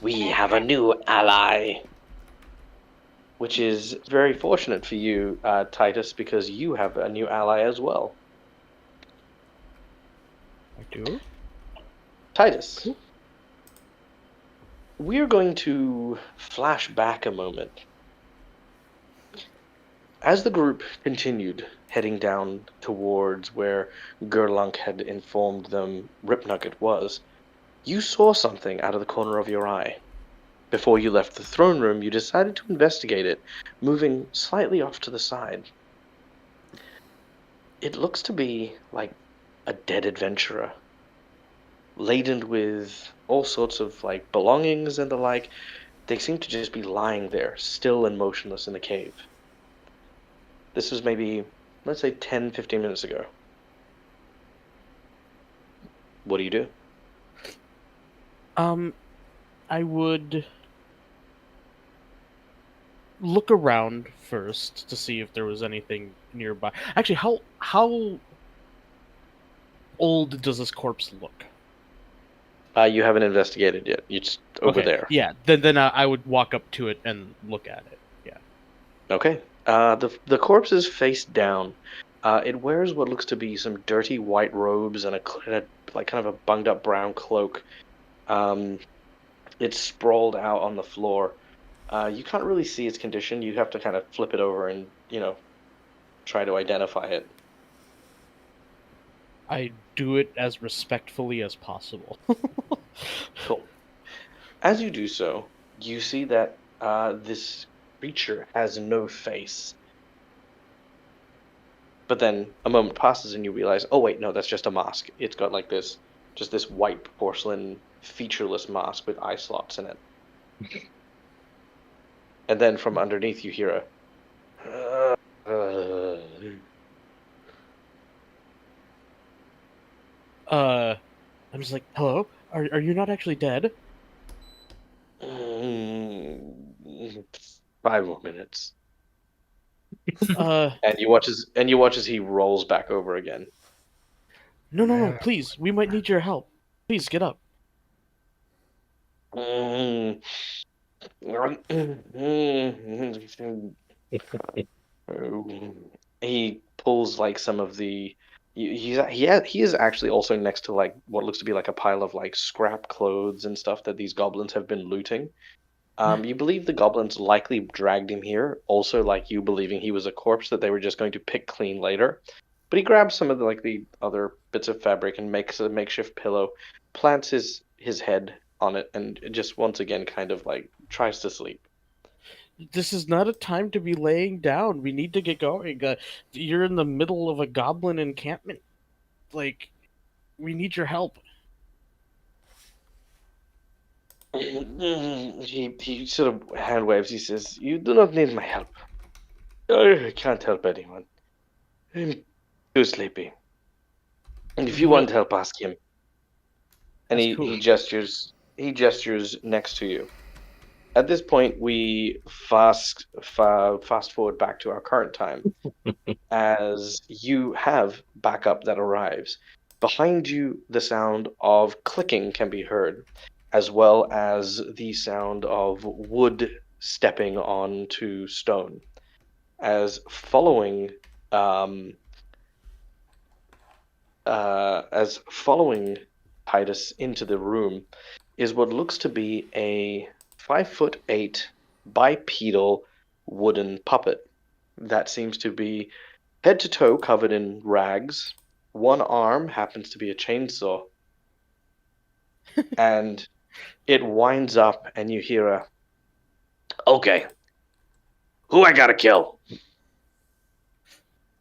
We have a new ally. which is very fortunate for you, Titus, because you have a new ally as well. I do. Titus, we're going to flash back a moment. As the group continued heading down towards where Gerlunk had informed them Ripnugget was, you saw something out of the corner of your eye. Before you left the throne room, you decided to investigate it, moving slightly off to the side. It looks to be like a dead adventurer, laden with all sorts of like belongings and the like. They seem to just be lying there, still and motionless in the cave. This was maybe, let's say, 10, 15 minutes ago. What do you do? I would look around first to see if there was anything nearby. Actually, how old does this corpse look? You haven't investigated yet. It's over there. Yeah. Then I would walk up to it and look at it. Yeah. Okay. The corpse is face down. It wears what looks to be some dirty white robes and a like kind of a bunged up brown cloak. It's sprawled out on the floor. You can't really see its condition. You have to kind of flip it over and try to identify it. I do it as respectfully as possible. Cool. As you do so, you see that this creature has no face. But then a moment passes and you realize, oh wait, no, that's just a mask. It's got like this, just this white porcelain, featureless mask with eye slots in it. And then from underneath you hear a. I'm just like, hello? Are you not actually dead? 5 more minutes. Uh, And you watch as he rolls back over again. no, please, we might need your help. Please get up. Mm. He pulls like some of the. He is actually also next to like what looks to be like a pile of like scrap clothes and stuff that these goblins have been looting. You believe the goblins likely dragged him here, also like you believing he was a corpse that they were just going to pick clean later. But he grabs some of the other bits of fabric and makes a makeshift pillow, plants his head on it, and just once again kind of like tries to sleep. This is not a time to be laying down. We need to get going. You're in the middle of a goblin encampment. Like, we need your help. He sort of hand waves. He says, "You do not need my help. I can't help anyone. I'm too sleepy. And if you want help, ask him." And That's he, cool. he gestures he gestures next to you. At this point, we fast forward back to our current time, as you have backup that arrives. Behind you, the sound of clicking can be heard, as well as the sound of wood stepping onto stone. Um, as following Titus into the room is what looks to be a 5'8" bipedal wooden puppet that seems to be head to toe covered in rags. One arm happens to be a chainsaw, and it winds up, and you hear a, "Okay, who I gotta kill?"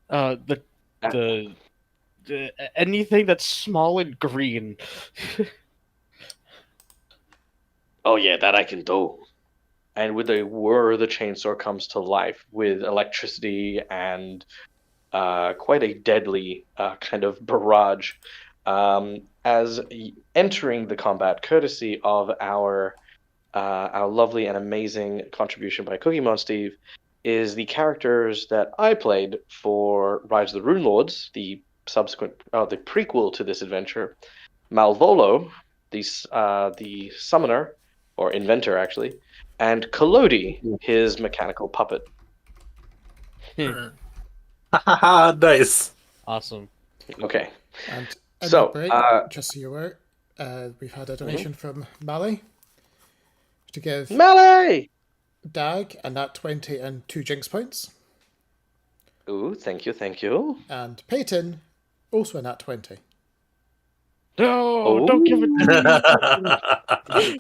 The anything that's small and green. Oh yeah, that I can do. And with a whir, the chainsaw comes to life with electricity and quite a deadly kind of barrage. As entering the combat, courtesy of our lovely and amazing contribution by Cookie Mon Steve, is the characters that I played for Rise of the Rune Lords, the the prequel to this adventure. Malvolo, the summoner or inventor actually, and Kolodi, his mechanical puppet. Uh, Nice. Awesome. Okay. And in So, that break, just so you're aware, we've had a donation from Mally to give Melee! Dag a nat 20 and 2 Jinx points, Ooh, thank you, thank you. and Peyton also a nat 20. No, don't give it to me.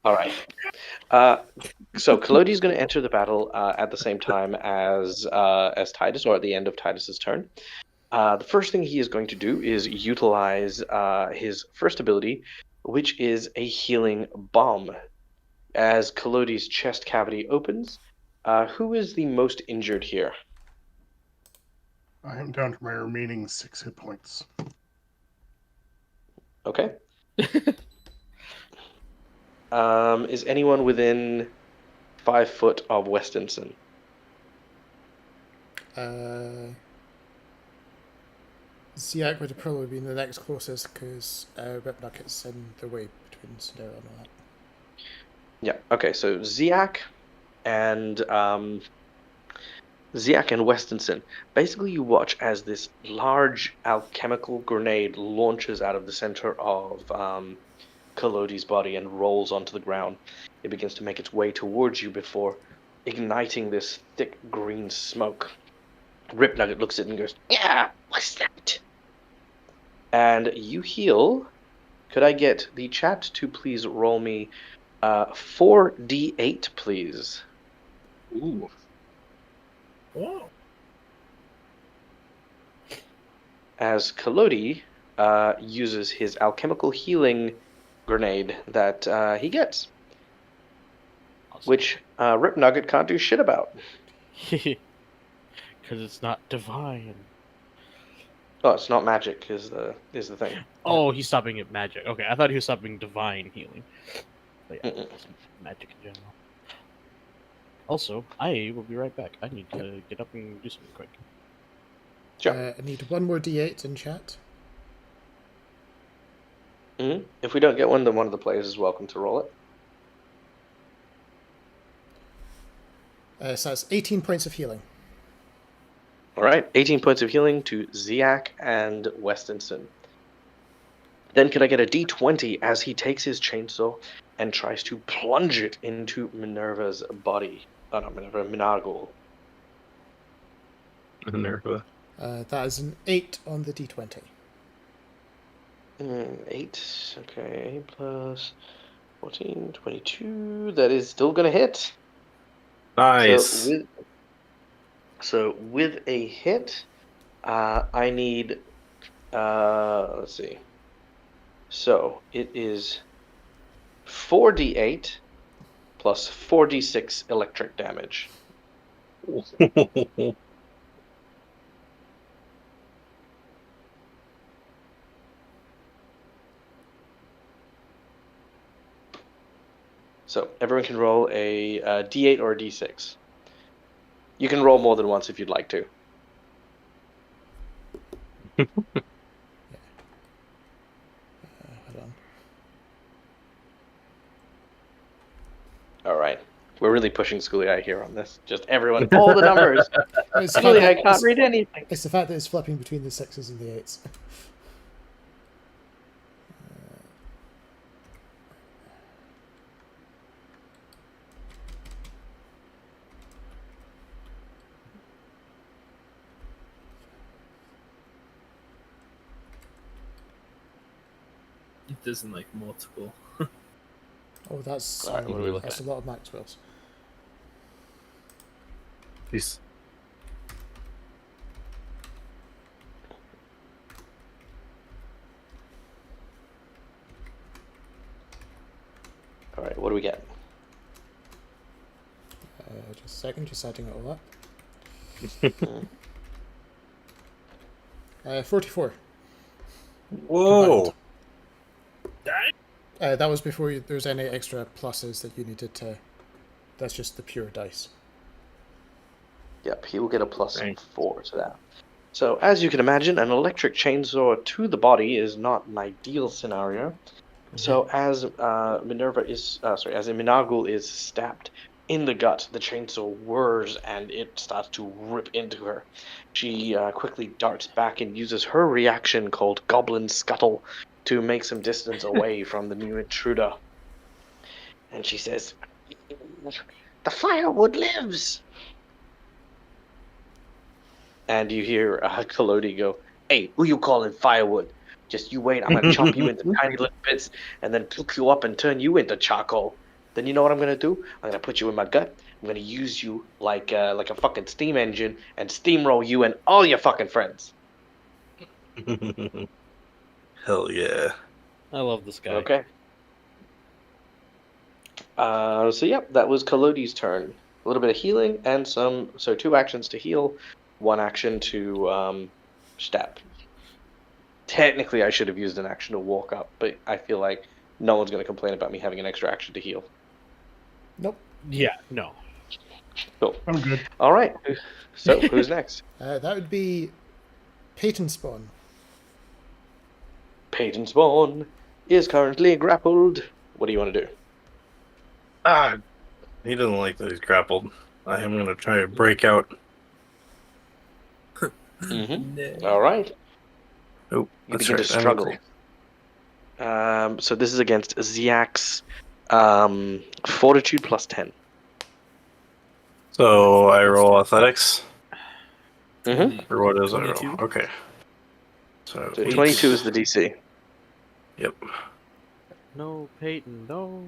All right. So Kolodi's going to enter the battle at the same time as Titus, or at the end of Titus's turn. The first thing he is going to do is utilize his first ability, which is a healing bomb. As Kolodi's chest cavity opens, who is the most injured here? I am down to my remaining 6 hit points. Okay. Is anyone within 5 foot of Westinson? Ziak would have probably been the next closest because Rip Nugget's in the way between Sandero and all that. Yeah. Okay. So Ziak and Westinson. Basically, you watch as this large alchemical grenade launches out of the center of Kolodi's body and rolls onto the ground. It begins to make its way towards you before igniting this thick green smoke. Rip Nugget looks at it and goes, Yeah, what's that? and you heal. Could I get the chat to please roll me 4d8, please? Ooh. Whoa. As Kolodi uses his alchemical healing grenade that he gets, which Rip Nugget can't do shit about. Because it's not divine. Oh, it's not magic is the thing. Oh, he's stopping at magic. Okay, I thought he was stopping divine healing. But yeah, Mm-mm. magic in general. Also, I will be right back. I need to get up and do something quick. Sure. I need one more d8 in chat. If we don't get one, then one of the players is welcome to roll it. So that's 18 points of healing. All right, 18 points of healing to Ziak and Westinson. Then could I get a d20 as he takes his chainsaw and tries to plunge it into Minerva's body? Oh, not Minerva, Minargul. Minerva. That is an 8 on the d20. 8, okay, plus 14, 22. That is still going to hit. Nice. So with a hit, I need, let's see. So it is 4d8 plus 4d6 electric damage. So everyone can roll a d8 or a d6. You can roll more than once if you'd like to. Hold on. All right. We're really pushing Schooly Eye here on this. Just everyone, all the numbers. It's the Schooly fact Eye that- can't read anything. It's the fact that it's flipping between the 6s and the 8s. It doesn't like multiple. Oh, that's, All right, what do we look that's at? a lot of Maxwell's. Peace. All right, what do we get? Just a second, just adding it all up. 44. Whoa. That was before there was any extra pluses that you needed to... That's just the pure dice. Yep, he will get a plus Right. 4 to that. So, as you can imagine, an electric chainsaw to the body is not an ideal scenario. So as as Minagul is stabbed in the gut, the chainsaw whirs and it starts to rip into her. She quickly darts back and uses her reaction called Goblin Scuttle to make some distance away from the new intruder. And she says, "The firewood lives." And you hear Kalodi go, "Hey, who you calling firewood? Just you wait, I'm gonna chop you into tiny little bits and then cook you up and turn you into charcoal. Then you know what I'm gonna do? I'm gonna put you in my gut. I'm gonna use you like a fucking steam engine and steamroll you and all your fucking friends." Hell yeah. I love this guy. Okay. So yep, that was Kalodi's turn. A little bit of healing and so 2 actions to heal, 1 action to stab. Technically, I should have used an action to walk up, but I feel like no one's going to complain about me having an extra action to heal. Nope. Yeah, no. Cool. I'm good. All right. So who's next? That would be Peyton Spawn. Peyton Spawn is currently grappled. What do you want to do? He doesn't like that he's grappled. I am going to try to break out. All right. Oh, You that's begin right. to struggle. So this is against Ziak's Fortitude plus 10. So I roll athletics. Mm-hmm. Or what is I 22? roll? Okay. So, So 8. 22 is the DC. Yep. No, Peyton, no.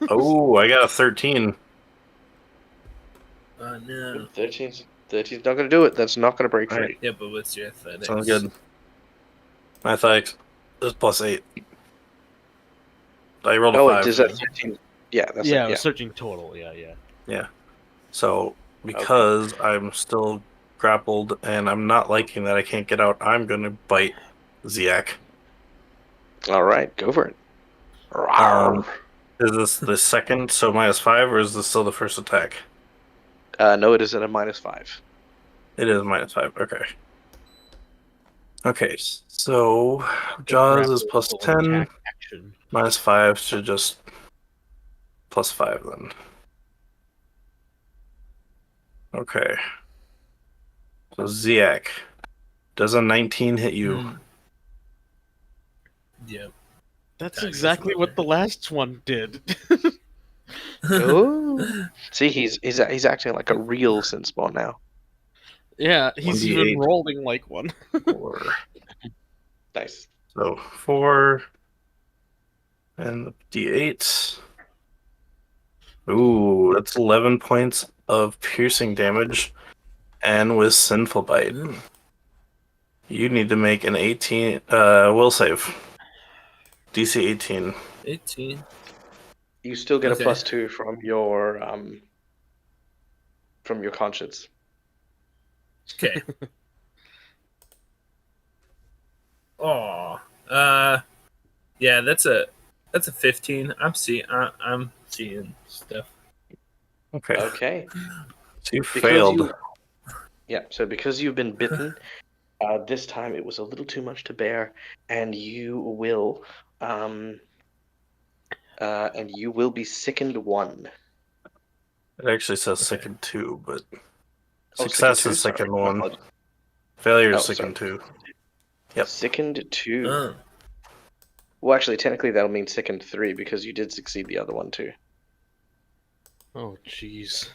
Oh, I got a 13. Oh no. 13's not going to do it. That's not going to break free. Right. Yeah, but what's your athletics? Sounds good. My athletics is plus 8. I rolled a Oh, 5. wait, is that 13? Yeah, that's Yeah, it. I Yeah. was searching total. Yeah. So, because I'm still grappled and I'm not liking that I can't get out, I'm going to bite Ziak. All right, go for it. Rawr. Is this the second, so -5, or is this still the first attack? No, it is at a -5. It is -5, okay. Okay, so Jaws is plus Grapple 10, attack action. -5 to just +5 then. Okay. So Ziak, does a 19 hit you? Hmm. Yep. That's Attack exactly is what the last one did. Oh, see, he's acting like a real Sinspawn now. Yeah, he's 1d8. even rolling like one. 4. Nice. So 4 and the D8. Ooh, that's 11 points of piercing damage, and with Sinful Bite. Ooh. You need to make an 18 will save. DC 18. 18. You still get Okay. a +2 from your conscience. Okay. Oh. Yeah, that's a 15. I'm seeing stuff. Okay. Okay. So you Because failed. So because you've been bitten, this time it was a little too much to bear, and you will be sickened 1. It actually says Okay. second 2, but Oh, success sickened 2? is second Sorry. 1. Apologies. Failure Oh, is second 2. Yep. Sickened 2. Oh. Well, actually, technically that'll mean sickened 3 because you did succeed the other one too. Oh, jeez.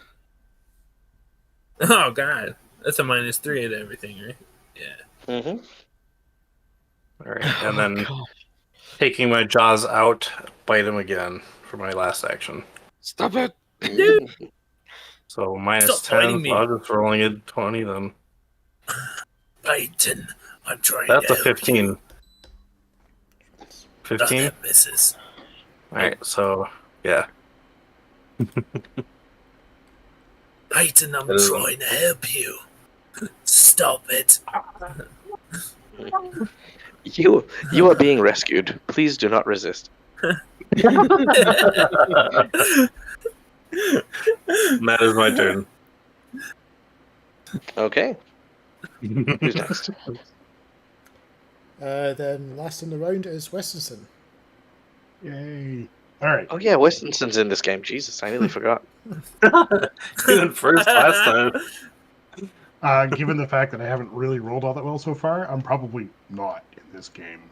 Oh god. That's a -3 to everything, right? Yeah. Mm-hmm. All right, and then God. taking my jaws out, bite him again for my last action. Stop it! So minus Stop biting 10. me. Well, I'm just rolling a 20 then. Peyton, I'm trying That's to a help 15. you. 15? That misses. Alright, so yeah. Peyton, I'm That is- trying to help you. Stop it. You are being rescued. Please do not resist. That is my turn. Okay. Who's next? Then last in the round is Westonson. Yay! All right. Oh yeah, Westinson's in this game. Jesus, I nearly forgot. He went first last time. Given the fact that I haven't really rolled all that well so far, I'm probably not in this game.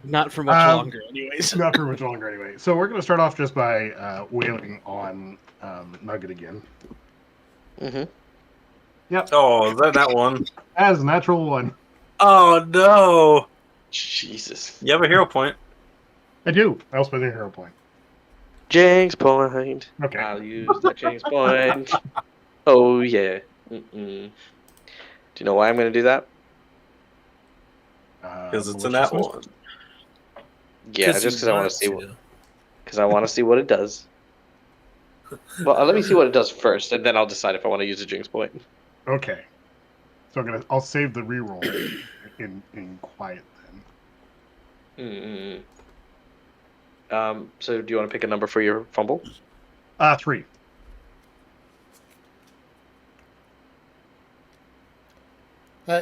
Not for much longer, anyways. Not for much longer, anyway. So we're going to start off just by wailing on Nugget again. Mm-hmm. Yep, Oh, is that one? as a natural one. Oh no! Jesus. You have a hero point. I do. I also spend a hero point. Jinx point. Okay. I'll use the Jinx point. Oh yeah. Mm-mm. Do you know why I'm going to do that? Because it's in that maliciousness. one. Yeah, just because I want to see. Because I want to see what it does. Well, let me see what it does first, and then I'll decide if I want to use a Jinx point. Okay. So I'll save the reroll in quiet then. So do you want to pick a number for your fumble? 3.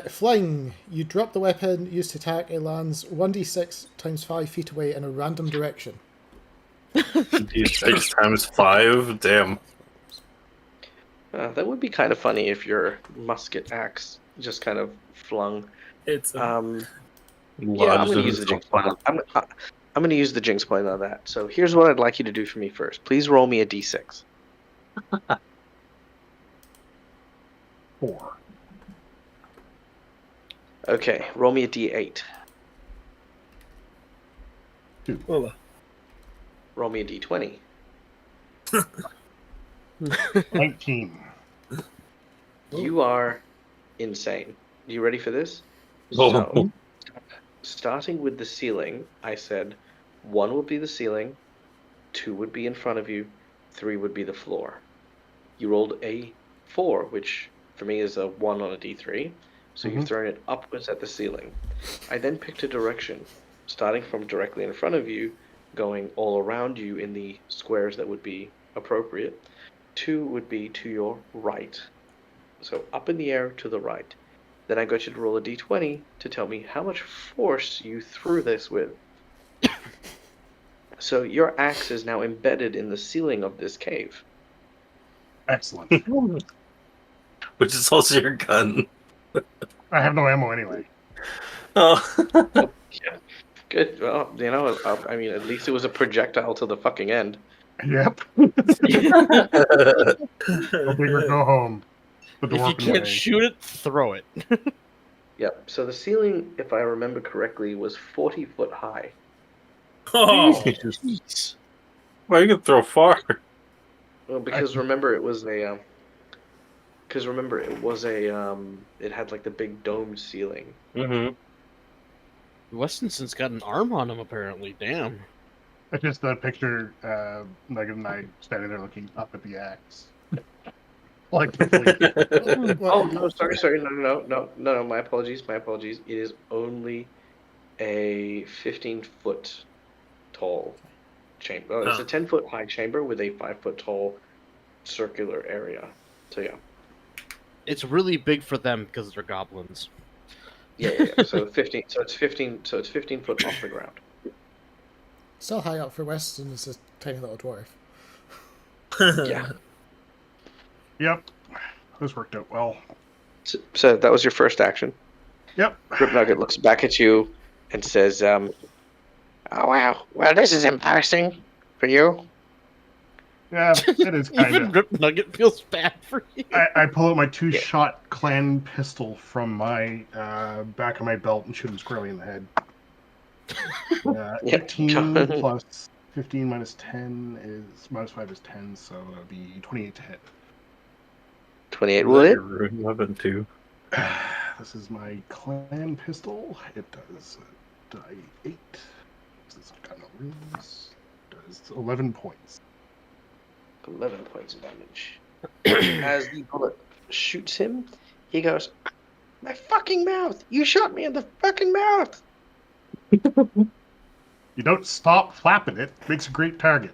Flying. You drop the weapon used to attack. It lands 1d6 times 5 feet away in a random direction. D6 times 5? Damn. That would be kind of funny if your musket axe just kind of flung. It's Yeah, I'm Lodged going to in use the his Jinx own point. I'm going to use the Jinx point on that. So here's what I'd like you to do for me first. Please roll me a d6. 4. Okay, roll me a d8. Well, Roll me a d20. 19. You are insane. You ready for this? Oh. So, starting with the ceiling, I said 1 would be the ceiling, 2 would be in front of you, 3 would be the floor. You rolled a 4, which for me is a 1 on a d3, so you've thrown it upwards at the ceiling. I then picked a direction, starting from directly in front of you, going all around you in the squares that would be appropriate. 2 would be to your right. So up in the air to the right. Then I got you to roll a d20 to tell me how much force you threw this with. So your axe is now embedded in the ceiling of this cave. Excellent. Which is also your gun. I have no ammo anyway. Oh. Yeah. Good. Well, I mean, at least it was a projectile to the fucking end. Yep. Go big or go home. The If you dwarven can't way. shoot it, throw it. Yep. So the ceiling, if I remember correctly, was 40 foot high. oh, Jeez. Well, you can throw far. Well, because remember it was a. It had like the big domed ceiling. Mm-hmm. Westinson's got an arm on him, apparently. Damn. It's just a picture, Nugget and I standing there looking up at the axe. Like, Oh no! Sorry! No! My apologies! It is only a 15-foot tall chamber. Oh, it's a 10-foot high chamber with a 5-foot tall circular area. So yeah. It's really big for them because they're goblins. Yeah. So 15. So it's 15. So it's 15 foot off the ground. Still high up for Weston as a tiny little dwarf. Yeah. yep. This worked out well. So that was your first action. Yep. Grip Nugget looks back at you and says, "Oh wow. Well, this is embarrassing for you." Yeah, it is kind Even of. Grip Nugget feels bad for you. I pull out my 2-shot clan pistol from my back of my belt and shoot him squarely in the head. 18 plus 15 minus 10 is minus 5 is 10, so that would be 28 to hit. 28 will hit. Rude weapon too. This is my clan pistol. It does die 8. It's got no runes. Does 11 points. 11 points of damage. As the bullet shoots him, he goes, "My fucking mouth! You shot me in the fucking mouth!" You don't stop flapping it. Makes a great target.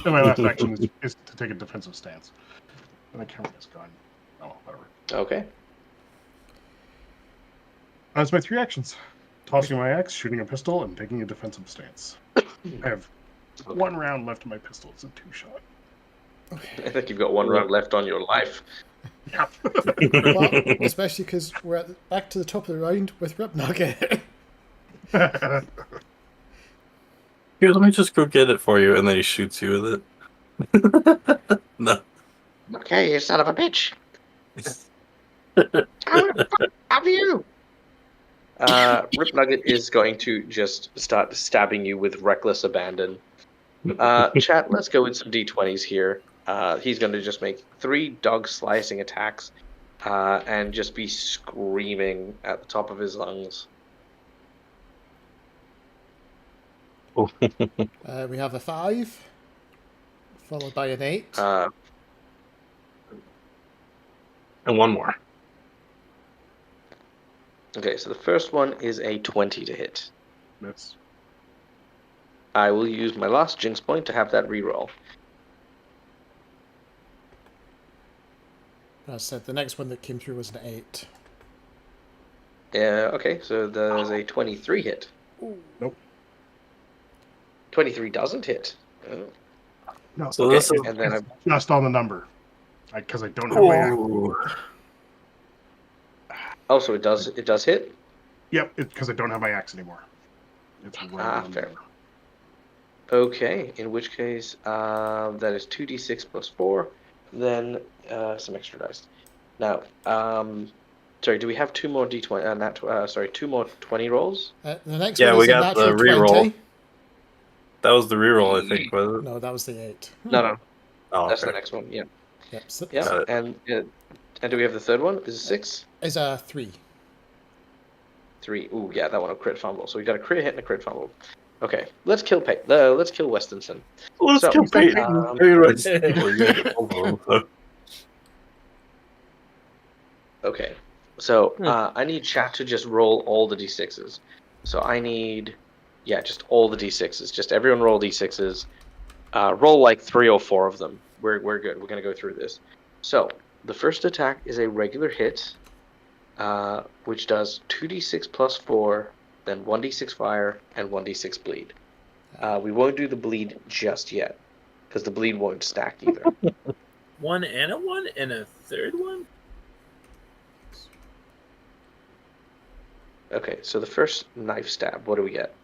And my last action is to take a defensive stance. And my camera is gone. Oh, whatever. Okay. That's my 3 actions. tossing my axe, shooting a pistol, and taking a defensive stance. I have one round left in my pistol. It's a 2-shot. I think you've got one round left on your life. Yep. Well, especially because we're back to the top of the round with Rip Nugget. Here, let me just go get it for you, and then he shoots you with it. No. Okay, you son of a bitch. How the fuck have you? Rip Nugget is going to just start stabbing you with reckless abandon. Chat, let's go with some d20s here. He's going to just make 3 dog slicing attacks and just be screaming at the top of his lungs. We have a 5, followed by an 8. And one more. Okay, so the first one is a 20 to hit. Miss. I will use my last Jinx point to have that reroll. As I said, the next one that came through was an 8. Okay, so there's a 23 hit. Nope. 23 doesn't hit. Oh. No. So Okay, this is and then It's just on the number. Because I don't have my axe. Ooh. also it does hit. Yep, because I don't have my axe anymore. It's right on fair. there. Okay, in which case that is 2d6 plus 4, then some extra dice. Now, sorry, do we have 2 more d20? 2 more 20 rolls? The next Yeah, one we is a got the natural reroll. 20. That was the reroll, I think, was it? No, that was the 8. No, Oh, that's the okay. next one. Yeah, Yep, so yeah. Got it. And do we have the third one? Is it 6? is a 3. 3. Ooh, yeah, that one a crit fumble. So we got a crit hit and a crit fumble. Okay, let's kill let's kill Westonson. Let's So, kill Peyton. um, So, Okay, so I need chat to just roll all the d6s. So I need, just all the d6s. Just everyone roll d6s. Roll like 3 or 4 of them. We're good. We're gonna go through this. So the first attack is a regular hit, which does 2d6 plus 4, then 1d6 fire and 1d6 bleed. We won't do the bleed just yet because the bleed won't stack either. 1 and a 1 and a third one? Okay, so the first knife stab. What do we get?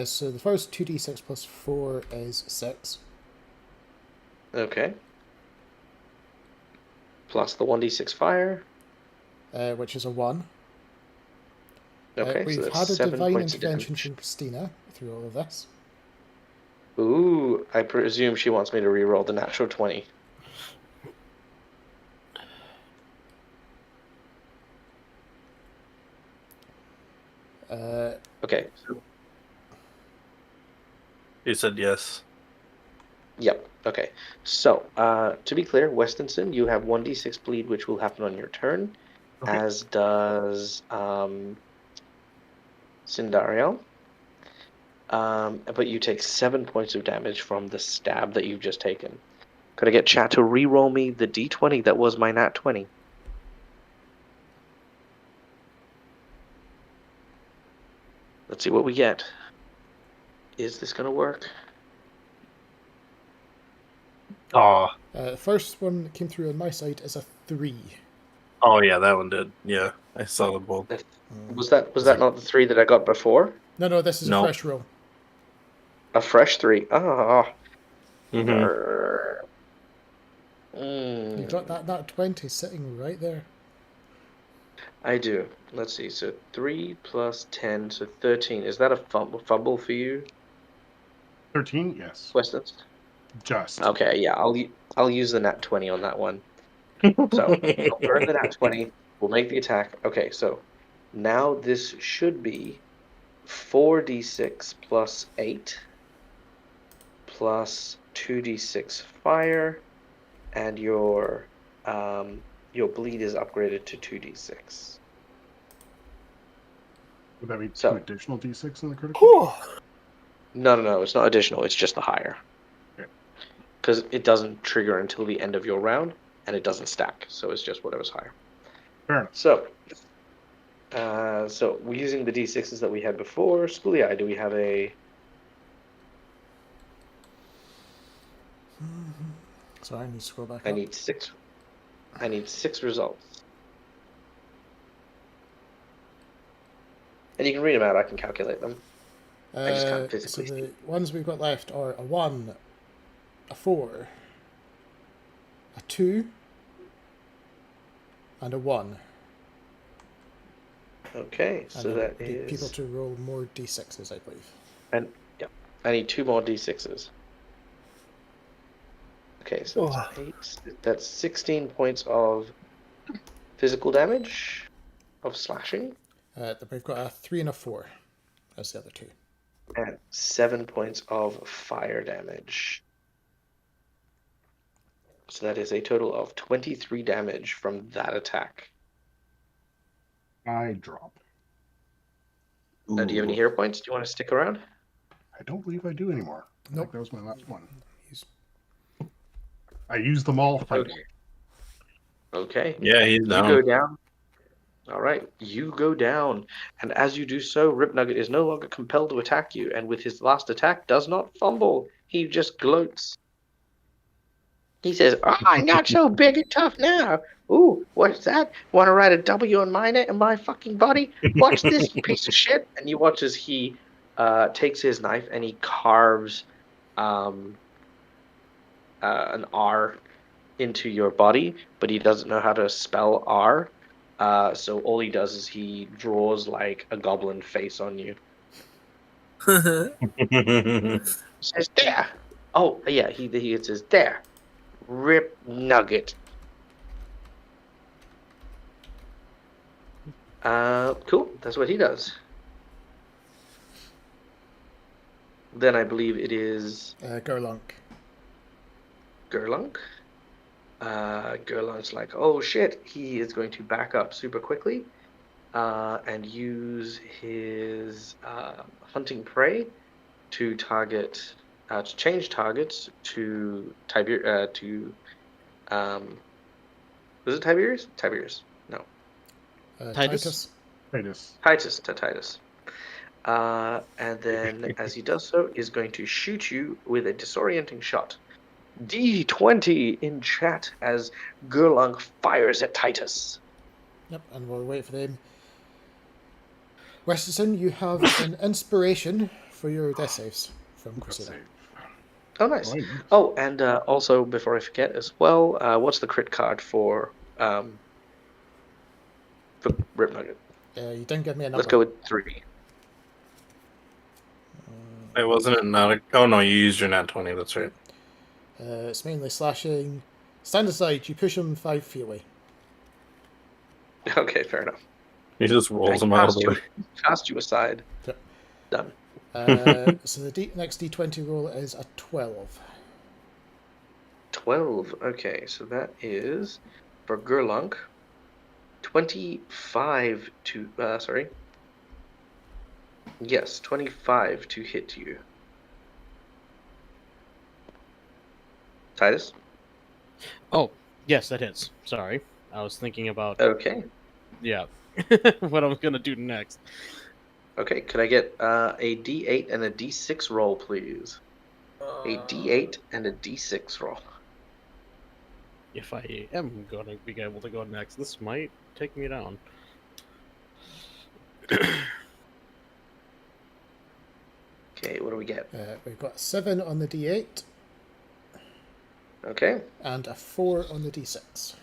So the first 2d6 plus 4 is 6. Okay. Plus the 1d6 fire. Which is a 1. Okay, We've so that's had a 7 divine points of intervention damage. from Christina through all of this. Ooh, I presume she wants me to reroll the natural 20. Okay. you said yes. Yep. Okay. So, to be clear, Westonson, you have 1d6 bleed, which will happen on your turn, Okay. as does Sindariel. But you take 7 points of damage from the stab that you've just taken. Could I get chat to re-roll me the d20 that was my nat 20? Let's see what we get. Is this going to work? Oh, The first one that came through on my side is a 3. oh yeah, that one did. Yeah, I saw the both. Was that not the 3 that I got before? No, this is No. a fresh roll. A fresh 3. Ah. Mm-hmm. You've got that 20 sitting right there. I do. Let's see. So 3 plus 10, so 13. Is that a fumble for you, 13? Yes. Weston? Just. Okay, yeah. I'll use the nat 20 on that one. So I'll burn the nat 20. We'll make the attack. Okay, so now this should be 4d6 plus 8 plus 2d6 fire, and your bleed is upgraded to 2d6. Would that be So- 2 additional d6 in the critical? No, it's not additional. It's just the higher. Okay. Because it doesn't trigger until the end of your round, and it doesn't stack. So it's just whatever's higher. Fair enough. So, So we're using the d6s that we had before. Schooly Eye, do we have a... So I need to scroll back I up. need 6. I need 6 results. And you can read them out. I can calculate them. I just can't So physically the see. ones we've got left are a 1, a 4, a 2, and a 1. Okay, And so then that we need people is... to roll more d6s, I believe. And yeah, I need 2 more d6s. Okay, so that's 8. That's 16 points of physical damage, of slashing, We've got a 3 and a 4 as the other 2. and 7 points of fire damage. So that is a total of 23 damage from that attack. I drop. Now, do you have any hero points? Do you want to stick around? I don't believe I do anymore. I Nope. think that was my last one. He's- I used them all fighting. Okay. Yeah, he's You down. go down. All right, you go down, and as you do so, Rip Nugget is no longer compelled to attack you, and with his last attack, does not fumble. He just gloats. He says, I'm not so big and tough now. Ooh, what's that? Want to write a W on my fucking body? Watch this, you piece of shit. And you watch as he takes his knife and he carves an R into your body, but he doesn't know how to spell R. So all he does is he draws like a goblin face on you. Says, there. Oh, yeah, he says, there. Rip Nugget. Cool. That's what he does. Then I believe it is Gerlunk. Gerlunk. Gerlunk's like, oh shit, he is going to back up super quickly and use his hunting prey to target, to change targets to was it Tiberius? Tiberius. No. Titus? Titus. And then, as he does so, is going to shoot you with a disorienting shot. D20 in chat as Gerlunk fires at Titus. Yep, and we'll wait for them. Westerson, you have an inspiration for your death saves from Crusader. Oh, nice. Oh, Oh, and also, before I forget as well, what's the crit card for Rip Nugget? You didn't give me a number. Let's go with 3. It wasn't it not a... Oh, no, you used your nat 20. That's right. It's mainly slashing. Stand aside, you push him 5 feet away. Okay, fair enough. He just rolls him out of the way. Cast you aside. Yep. Done. So the next d20 roll is a 12. 12. Okay, so that is for Gerlunk 25 to sorry. Yes, 25 to hit you. Titus? Oh, yes, that hits. Sorry. I was thinking about, Okay. yeah, what I'm going to do next. Okay, could I get a D8 and a D6 roll, please? A D8 and a D6 roll. If I am going to be able to go next, this might take me down. Okay, what do we get? We've got a 7 on the d8 Okay, and a 4 on the d6.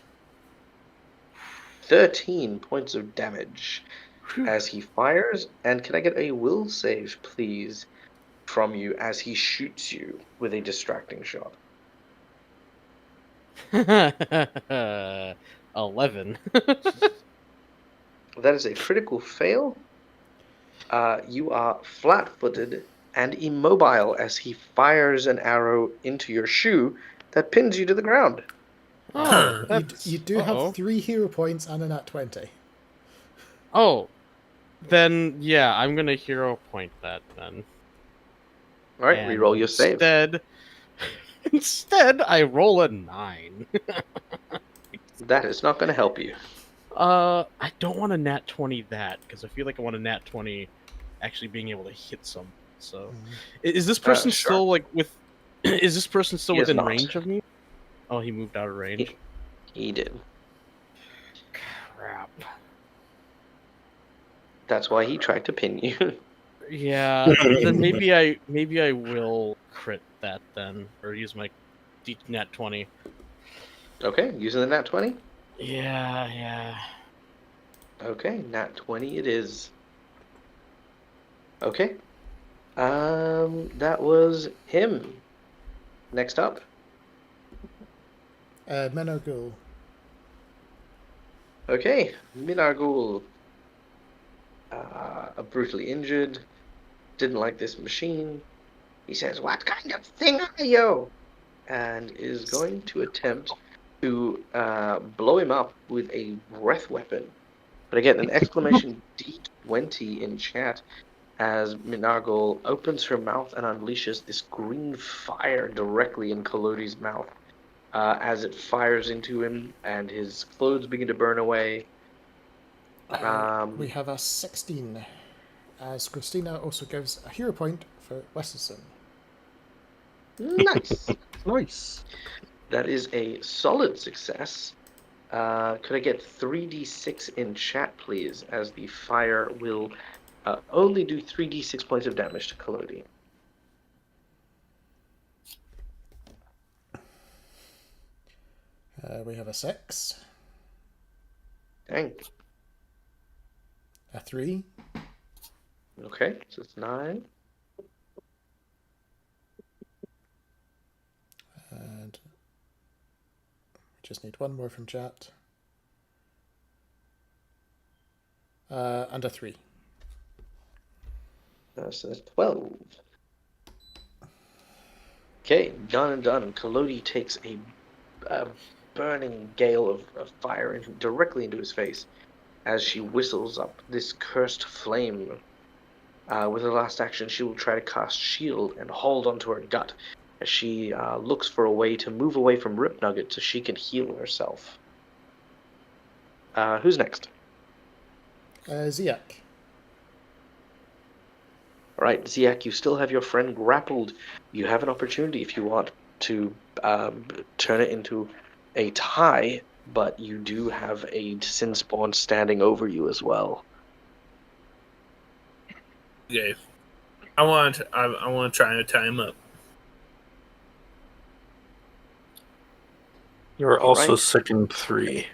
13 points of damage as he fires. And can I get a will save, please, from you as he shoots you with a distracting shot? 11. That is a critical fail. You are flat-footed and immobile as he fires an arrow into your shoe that pins you to the ground. Oh, You do have 3 hero points and a nat 20. Oh, then yeah, I'm gonna hero point that then. All right, And reroll your save. Instead, I roll a 9. That is not going to help you. I don't want a nat 20 that because I feel like I want a nat 20 actually being able to hit some. So, is this person Sure. still like with? Is this person still He is within not. range of me? Oh, he moved out of range. He did. Crap. That's why he tried to pin you. Yeah. Then maybe I will crit that then, or use my nat 20. Okay, using the nat 20. Yeah. Okay, nat 20 it is. Okay. That was him. Next up. Menogul. Okay, Minargul. Brutally injured. Didn't like this machine. He says, "What kind of thing are you?" And is going to attempt to blow him up with a breath weapon. But again, an exclamation D20 in chat as Minargul opens her mouth and unleashes this green fire directly in Kolodi's mouth. As it fires into him and his clothes begin to burn away. We have a 16, as Christina also gives a hero point for Wesson. Nice. Nice. That is a solid success. Could I get 3d6 in chat, please, as the fire will only do 3d6 points of damage to Kolodi. We have a 6, Dang. a 3, Okay, so it's 9. and we just need one more from chat. And a 3. So that's 12. Okay, done and done. Kolodi takes a burning gale of fire directly into his face as she whistles up this cursed flame. With her last action, she will try to cast Shield and hold onto her gut as she looks for a way to move away from Rip Nugget so she can heal herself. Who's next? Ziak. All right, Ziak, you still have your friend grappled. You have an opportunity if you want to turn it into a tie, but you do have a Sin Spawn standing over you as well. Okay. I want to try to tie him up. You're also Right. sickened 3.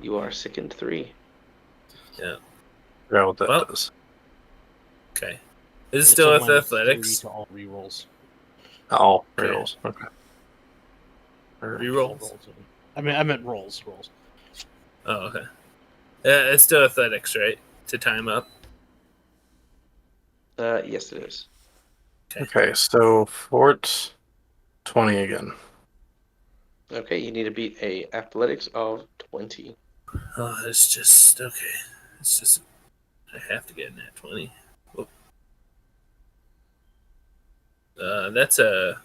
You are sickened 3. Yeah. Forgot what that Well, does. Okay. Is it It's still a with -3 athletics? to all rerolls. Oh, Okay. rolls. Okay. Or- Rerolls? I meant rolls. Oh, okay. Yeah, it's still athletics, right? To tie him up. Yes, it is. Okay, so Fort 20 again. Okay, you need to beat a athletics of 20. Oh, it's just okay. It's just I have to get in that 20. Whoop. That's a.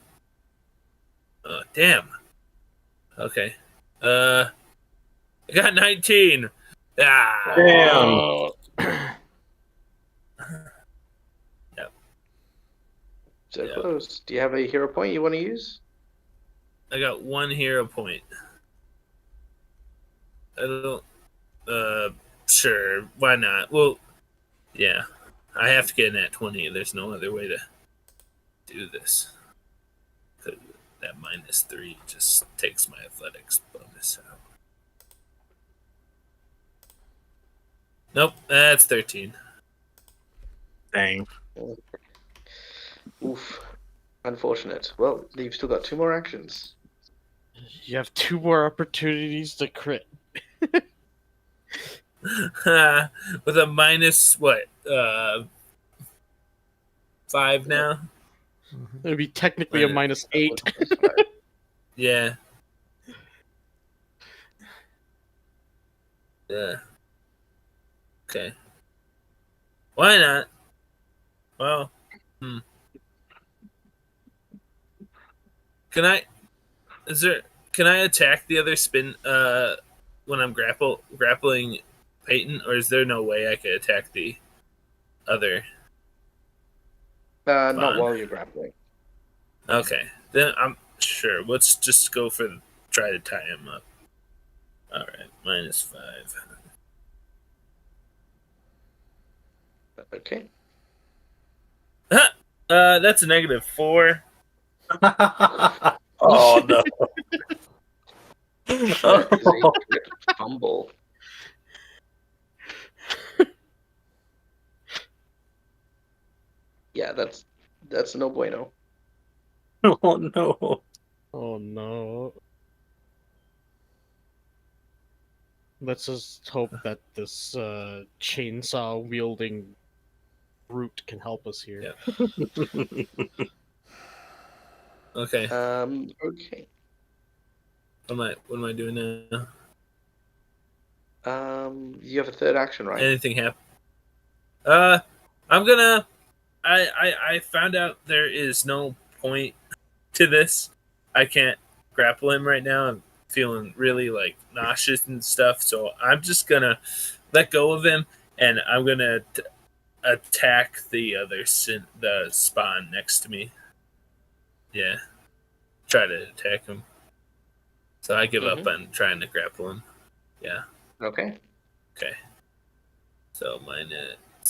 Damn. Okay. I got 19. Ah. Damn. Yep. So Yeah. close. Do you have a hero point you want to use? I got 1 hero point. I don't. Sure. Why not? Well, yeah. I have to get in that 20. There's no other way to do this. That -3 just takes my athletics bonus out. Nope, that's 13. Dang. Oof. Unfortunate. Well, you've still got 2 more actions. You have 2 more opportunities to crit. With a minus what? 5 now? It'd be technically a -8. Yeah. Yeah. Okay. Why not? Well, Can I attack the other spin when I'm grappling Peyton, or is there no way I could attack the other? Not Fine. while you're grappling. Okay, then I'm sure. Let's just go for try to tie him up. All right, -5. Okay. That's a -4. Oh no! That is a crit fumble. Yeah, that's no bueno. Oh no! Oh no. Let's just hope that this chainsaw wielding brute can help us here. Yeah. Okay. Okay. What am I doing now? You have a third action, right? Anything happen? I'm gonna. I found out there is no point to this. I can't grapple him right now. I'm feeling really like nauseous and stuff. So I'm just gonna let go of him, and I'm gonna attack the the spawn next to me. Yeah, try to attack him. So I give up on trying to grapple him. Yeah. Okay. Okay. So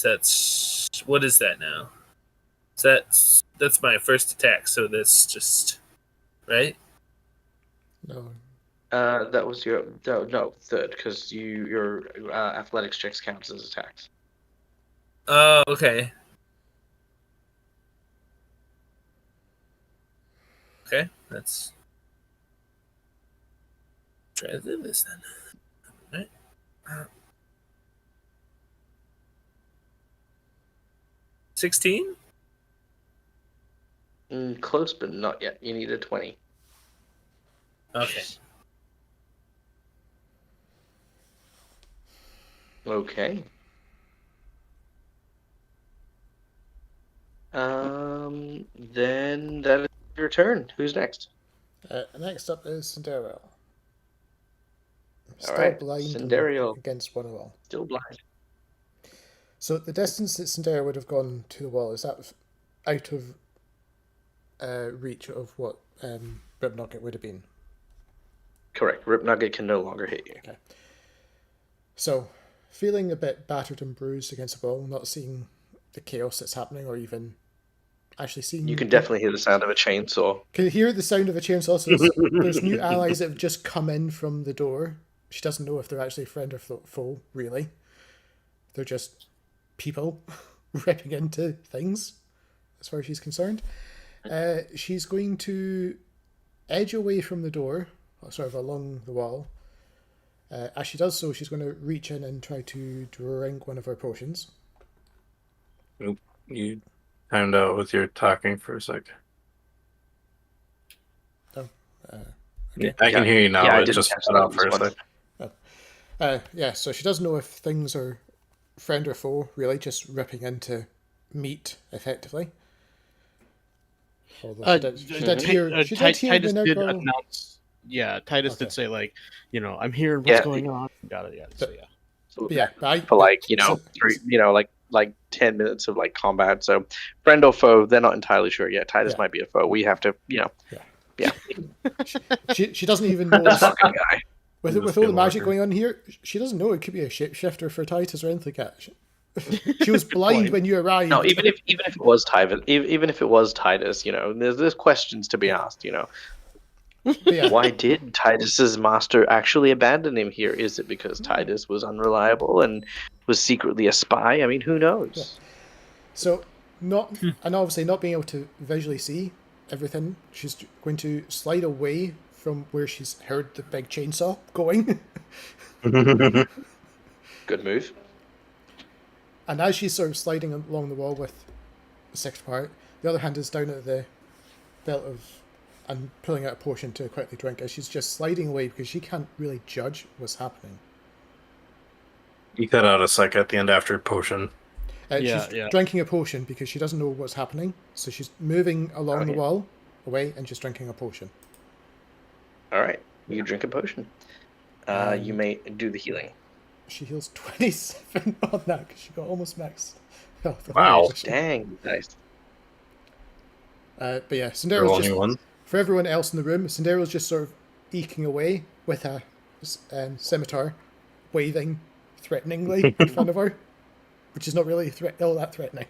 that's what is that now? So that's my first attack. So that's just right. No. That was your no third because your athletics checks counts as attacks. Oh, okay. Okay, let's try to do this then. Right. 16? Close, but not yet. You need a 20. Okay. Okay. Then that is your turn. Who's next? Next up is Cinderella. Still right, blind and Cinderella. against one wall. Still blind. So the distance that Cinderella would have gone to the wall, is that out of reach of what Rip Nugget would have been? Correct. Rip Nugget can no longer hit you. Okay. So, feeling a bit battered and bruised against the wall, not seeing the chaos that's happening, or even actually seeing... You can definitely hear the sound of a chainsaw. Can hear the sound of a chainsaw. So there's new allies that have just come in from the door. She doesn't know if they're actually friend or foe, really. They're just people ripping into things, as far as she's concerned. She's going to edge away from the door, sort of along the wall. As she does so, she's going to reach in and try to drink one of her potions. Oop, you timed out with your talking for a sec. Oh, okay. I can hear you now, I but didn't just catch cut that out for a one. sec. Yeah, so she doesn't know if things are friend or foe, really, just ripping into meat, effectively. Although she did hear Titus the did Nurgle. announce. Yeah, Titus Okay. did say, like, I'm hearing what's going on. Got it. Yeah. So yeah. But yeah, For like 10 minutes of like combat. So friend or foe, they're not entirely sure yet. Titus might be a foe. We have to, Yeah. She doesn't even know. Fucking guy. With all the magic going on here, she doesn't know it could be a shapeshifter for Titus or anything like that. She was blind when you arrived. No, even if it was Titus, even if it was Titus, there's questions to be asked. Yeah. Why did Titus's master actually abandon him here? Is it because Titus was unreliable and was secretly a spy? I mean, who knows? Yeah. So, and obviously not being able to visually see everything, she's going to slide away from where she's heard the big chainsaw going. Good move. And as she's sort of sliding along the wall with the sixth part, the other hand is down at the belt and pulling out a potion to quickly drink as she's just sliding away because she can't really judge what's happening. You cut out a sec at the end after potion. She's drinking a potion because she doesn't know what's happening. So she's moving along the wall away and just drinking a potion. All right. You drink a potion. You may do the healing. She heals 27 on that because she got almost max health. Wow. Dang, nice. But yeah, Roll Cinderella's just, anyone. for everyone else in the room, Cinderella's just sort of eking away with a scimitar, waving threateningly in front of her, which is not really all that threatening.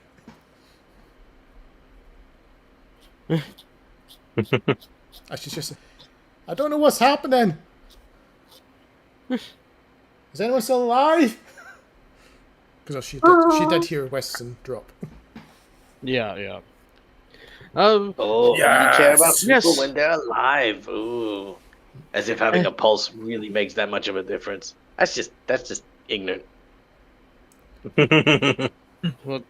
And she's just, I don't know what's happening. Is anyone still alive? Because she did hear Weston drop. Yeah. Oh, Yes! you care about people Yes. when they're alive. Ooh. As if having a pulse really makes that much of a difference. That's just ignorant. Well,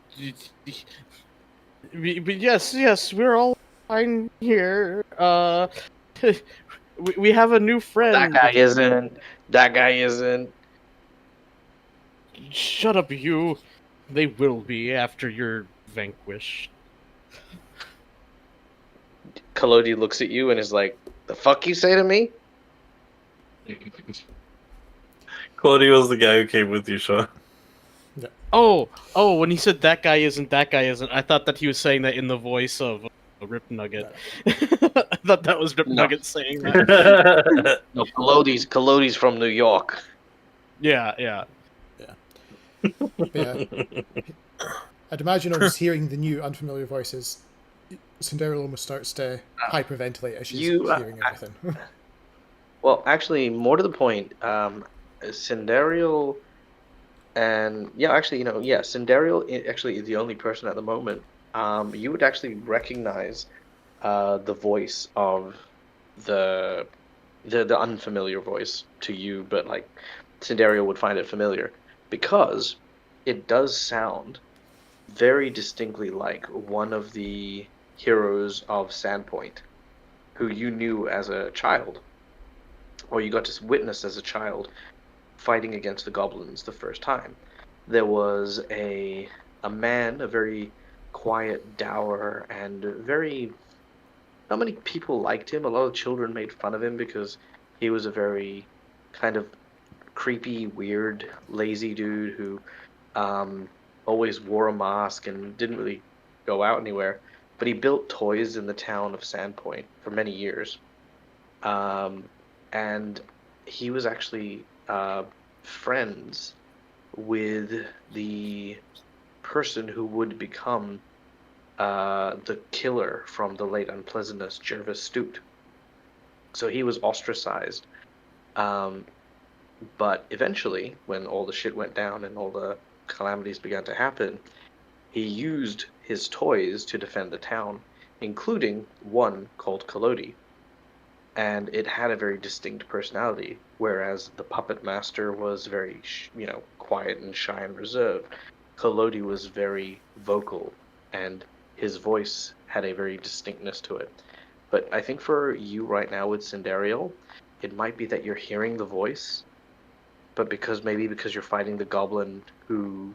but yes, we're all fine here. We have a new friend. That guy isn't. That guy isn't. Shut up, you. They will be after you're vanquished. Collodi looks at you and is like, "The fuck you say to me?" Claudio was the guy who came with you, Sean. Oh, when he said that guy isn't, I thought that he was saying that in the voice of Rip Nugget. I thought that was Rip No. Nugget saying that. No, Collodi's from New York. Yeah. But yeah, I'd imagine almost hearing the new unfamiliar voices, Cinderella almost starts to hyperventilate as she's hearing everything. Well, actually, more to the point, Cindereal and Cindereal actually is the only person at the moment. You would actually recognize the voice of the unfamiliar voice to you, but like Cindereal would find it familiar because it does sound very distinctly like one of the heroes of Sandpoint, who you knew as a child, or you got to witness as a child, fighting against the goblins the first time. There was a man, a very quiet, dour, and very... Not many people liked him. A lot of children made fun of him because he was a very kind of creepy, weird, lazy dude who always wore a mask and didn't really go out anywhere. But he built toys in the town of Sandpoint for many years. And he was actually friends with the person who would become the killer from the late Unpleasantness, Jervis Stute. So he was ostracized. But eventually, when all the shit went down and all the calamities began to happen, he used his toys to defend the town, including one called Collodi. And it had a very distinct personality, whereas the puppet master was very, quiet and shy and reserved. Collodi was very vocal, and his voice had a very distinctness to it. But I think for you right now with Cindereal, it might be that you're hearing the voice, but because you're fighting the goblin who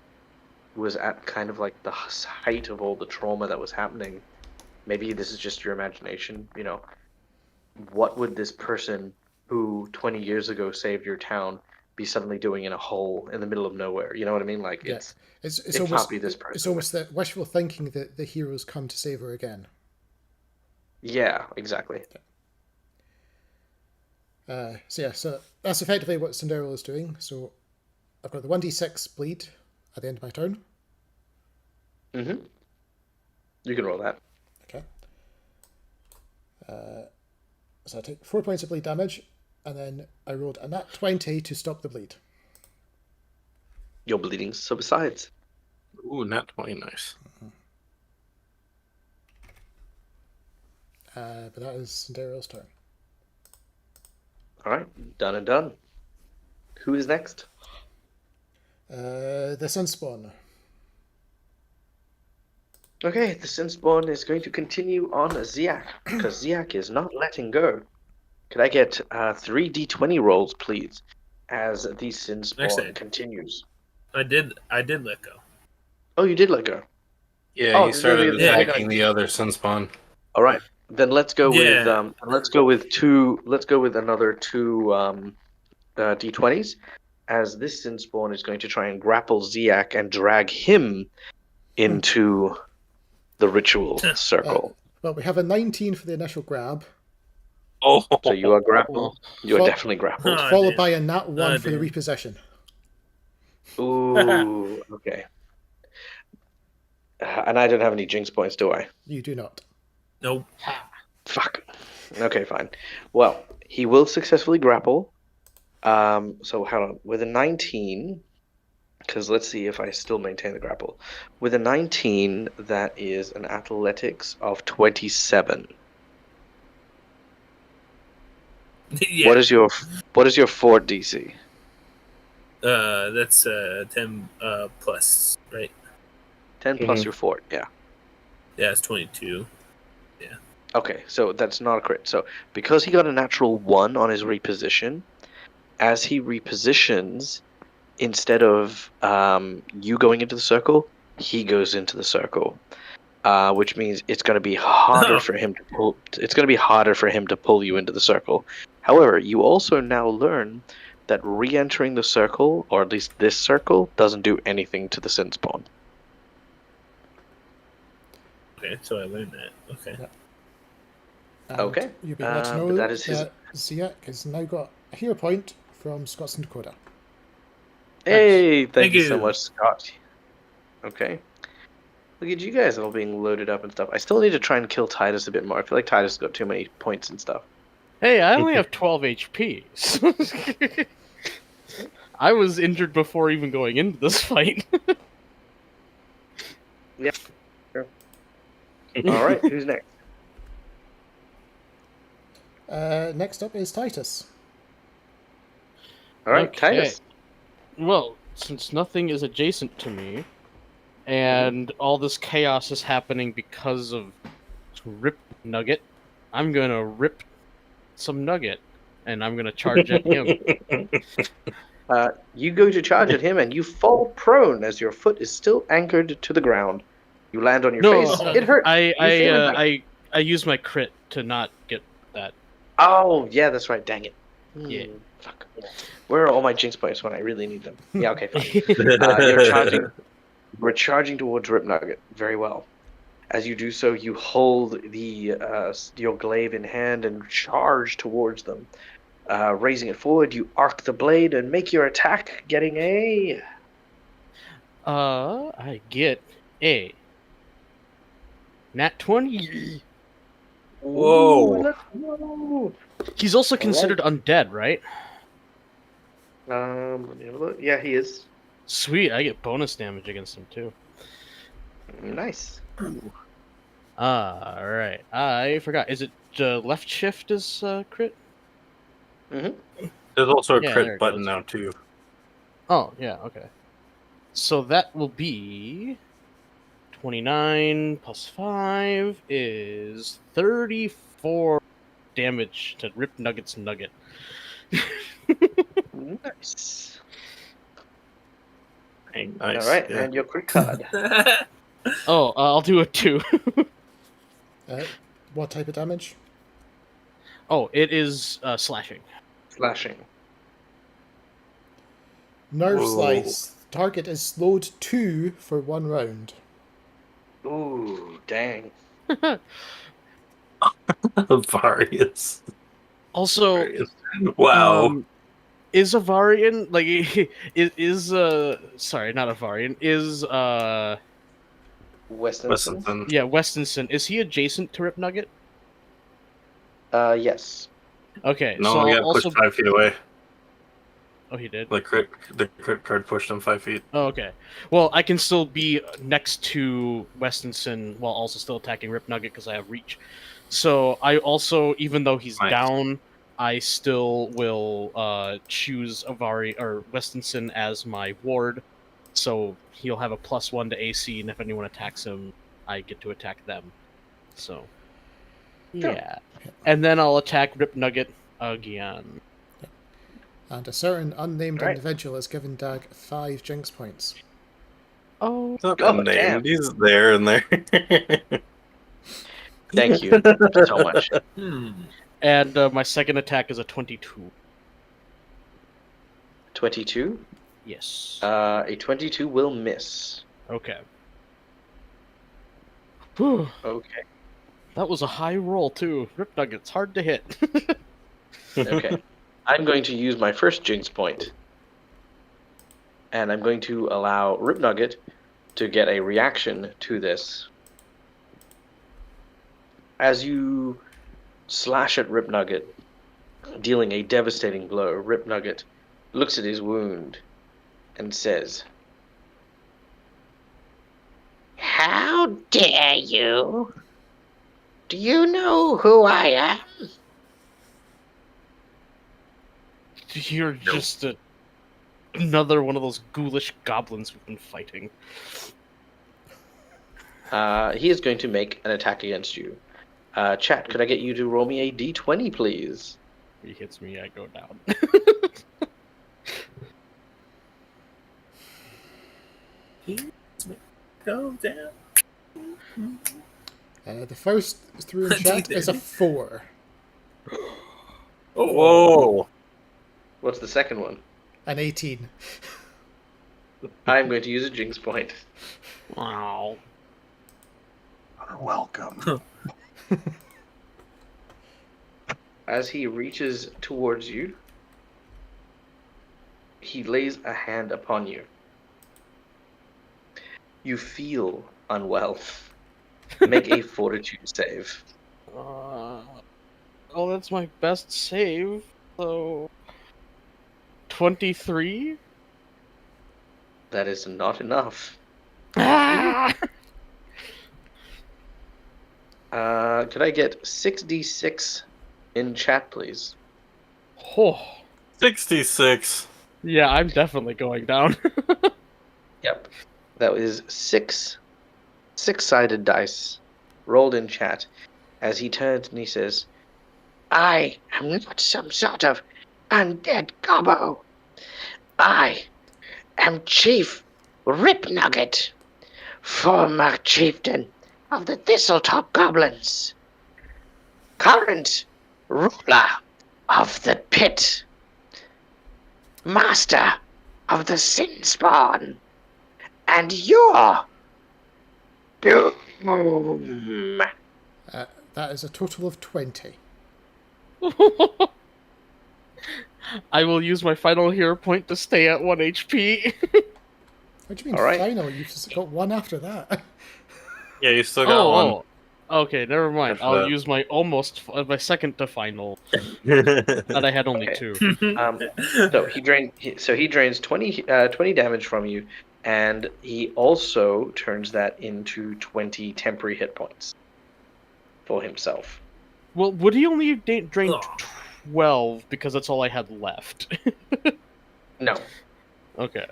was at kind of like the height of all the trauma that was happening, maybe this is just your imagination, what would this person who 20 years ago saved your town be suddenly doing in a hole in the middle of nowhere? You know what I mean? Like, Yeah. it almost, can't be this person. It's almost that wishful thinking that the heroes come to save her again. Yeah, exactly. So that's effectively what Cinderella is doing. So I've got the 1d6 bleed at the end of my turn. Mm-hmm. You can roll that. Okay. So I take 4 points of bleed damage, and then I rolled a nat 20 to stop the bleed. Your bleeding subsides. Ooh, nat 20, nice. But that is Cinderella's turn. All right, done and done. Who is next? The Sunspawn. Okay, the Sunspawn is going to continue on Ziak, because Ziak is not letting go. Could I get 3d20 rolls, please, as the Sunspawn continues? I did let go. Oh, you did let go. Yeah, Oh, he started yeah, attacking the other Sunspawn. All right, then let's go Yeah. with another two d20s, as this Sin Spawn is going to try and grapple Ziak and drag him into the ritual circle. Well, we have a 19 for the initial grab, Oh, So you are grappled. You are Fo- definitely grappled. Oh, followed damn. by a nat 1 for the damn. reposition. Ooh, okay. And I don't have any jinx points, do I? You do not. Nope. Fuck. Okay, fine. Well, he will successfully grapple. So hold on. With a 19, because let's see if I still maintain the grapple. With a 19, that is an athletics of 27. Yeah. What is your fort DC? That's 10 plus, right? 10 plus Mhm. your fort, yeah. Yeah, it's 22. Okay, so that's not a crit. So because he got a natural 1 on his reposition, as he repositions, instead of you going into the circle, he goes into the circle, which means it's going to be harder for him to pull. It's going to be harder for him to pull you into the circle. However, you also now learn that re-entering the circle, or at least this circle, doesn't do anything to the sin spawn. Okay, so I learned that. Okay. And Okay, you'll be glad to know but that is his. that Ziak has now got a hero point from Scots and Dakota. Hey, thank Thank you so you. much, Scott. Okay. Look at you guys all being loaded up and stuff. I still need to try and kill Titus a bit more. I feel like Titus got too many points and stuff. Hey, I only have 12 HP. I was injured before even going into this fight. All right, who's next? Next up is Titus. All right, Okay. Titus. Well, since nothing is adjacent to me, and all this chaos is happening because of Rip Nugget, I'm gonna rip some Nugget, and I'm gonna charge at him. You go to charge at him, and you fall prone as your foot is still anchored to the ground. You land on your No, face. It hurts. I use my crit to not get that. Oh, yeah, that's right. Dang it. Yeah. Fuck. Where are all my jinx points when I really need them? Yeah, okay, fine. You're charging. We're charging towards Rip Nugget. Very well. As you do so, you hold your glaive in hand and charge towards them. Raising it forward, you arc the blade and make your attack, getting a... I get a nat 20. Whoa. Ooh, let's go. He's also All considered undead, right? Let me have a look. Yeah, he is. Sweet, I get bonus damage against him too. Nice. Alright. I forgot. Is it left shift is crit? Mm-hmm. There's also a Yeah, there crit it button goes. now too. Oh, yeah, okay. So that will be 29 plus 5 is 34 damage to Rip Nugget's Nugget. Nice. Nice. All right, yeah. and your quick card. Oh, I'll do it too. What type of damage? Oh, it is slashing. Slashing. Nerve Whoa. Slice. Target is slowed 2 for 1 round. Ooh, dang. Various. Also, Wow. is Avarian like is sorry, not Avarian, is Westonson? yeah, Westonson, is he adjacent to Rip Nugget? Yes. Okay, No, so he I'll got also pushed 5 feet away. Oh, he did. The crit card pushed him 5 feet. Oh, okay. Well, I can still be next to Westonson while also still attacking Rip Nugget because I have reach. So I also, even though he's Nice. down, I still will choose Avari or Westonson as my ward. So he'll have a +1 to AC, and if anyone attacks him, I get to attack them. So yeah, and then I'll attack Rip Nugget again. And a certain unnamed Right. individual is given Dag 5 jinx points. Oh, He's not God unnamed. damn. He's there and there. Thank you. Thank you so much. Hmm. and my second attack is a 22. 22. Yes. A 22 will miss. Okay. Whew. Okay. That was a high roll too. Rip Nugget's hard to hit. Okay. I'm going to use my first Jinx point. And I'm going to allow Rip Nugget to get a reaction to this. As you slash at Rip Nugget, dealing a devastating blow, Rip Nugget looks at his wound and says, How dare you? Do you know who I am? You're just another one of those ghoulish goblins we've been fighting. he is going to make an attack against you. Chat, could I get you to roll me a d20, please? If he hits me, I go down. Go down. The first through in chat is a 4. Oh, Whoa! What's the second one? An 18. I'm going to use a Jinx point. Wow. You're welcome. As he reaches towards you, he lays a hand upon you. You feel unwell. Make a fortitude save. Oh, that's my best save. So 23. That is not enough. Ah! Could I get 6d6 in chat, please? Oh, 66. yeah, I'm definitely going down. Yep. That is six-sided dice rolled in chat as he turns and he says, I am not some sort of undead gobbo. I am Chief Rip Nugget, former chieftain of the Thistletop Goblins, current ruler of the pit, master of the sin spawn, and your doom. That is a total of 20. I will use my final hero point to stay at 1 HP. What do you mean All right. final? You've just got one after that. Yeah, you still got one. Okay, never mind. After I'll that. use my my second to final. That I had only Okay. 2. So he drains 20 damage from you, and he also turns that into 20 temporary hit points for himself. Well, would he only drain Oh. 12 because that's all I had left? No, Okay.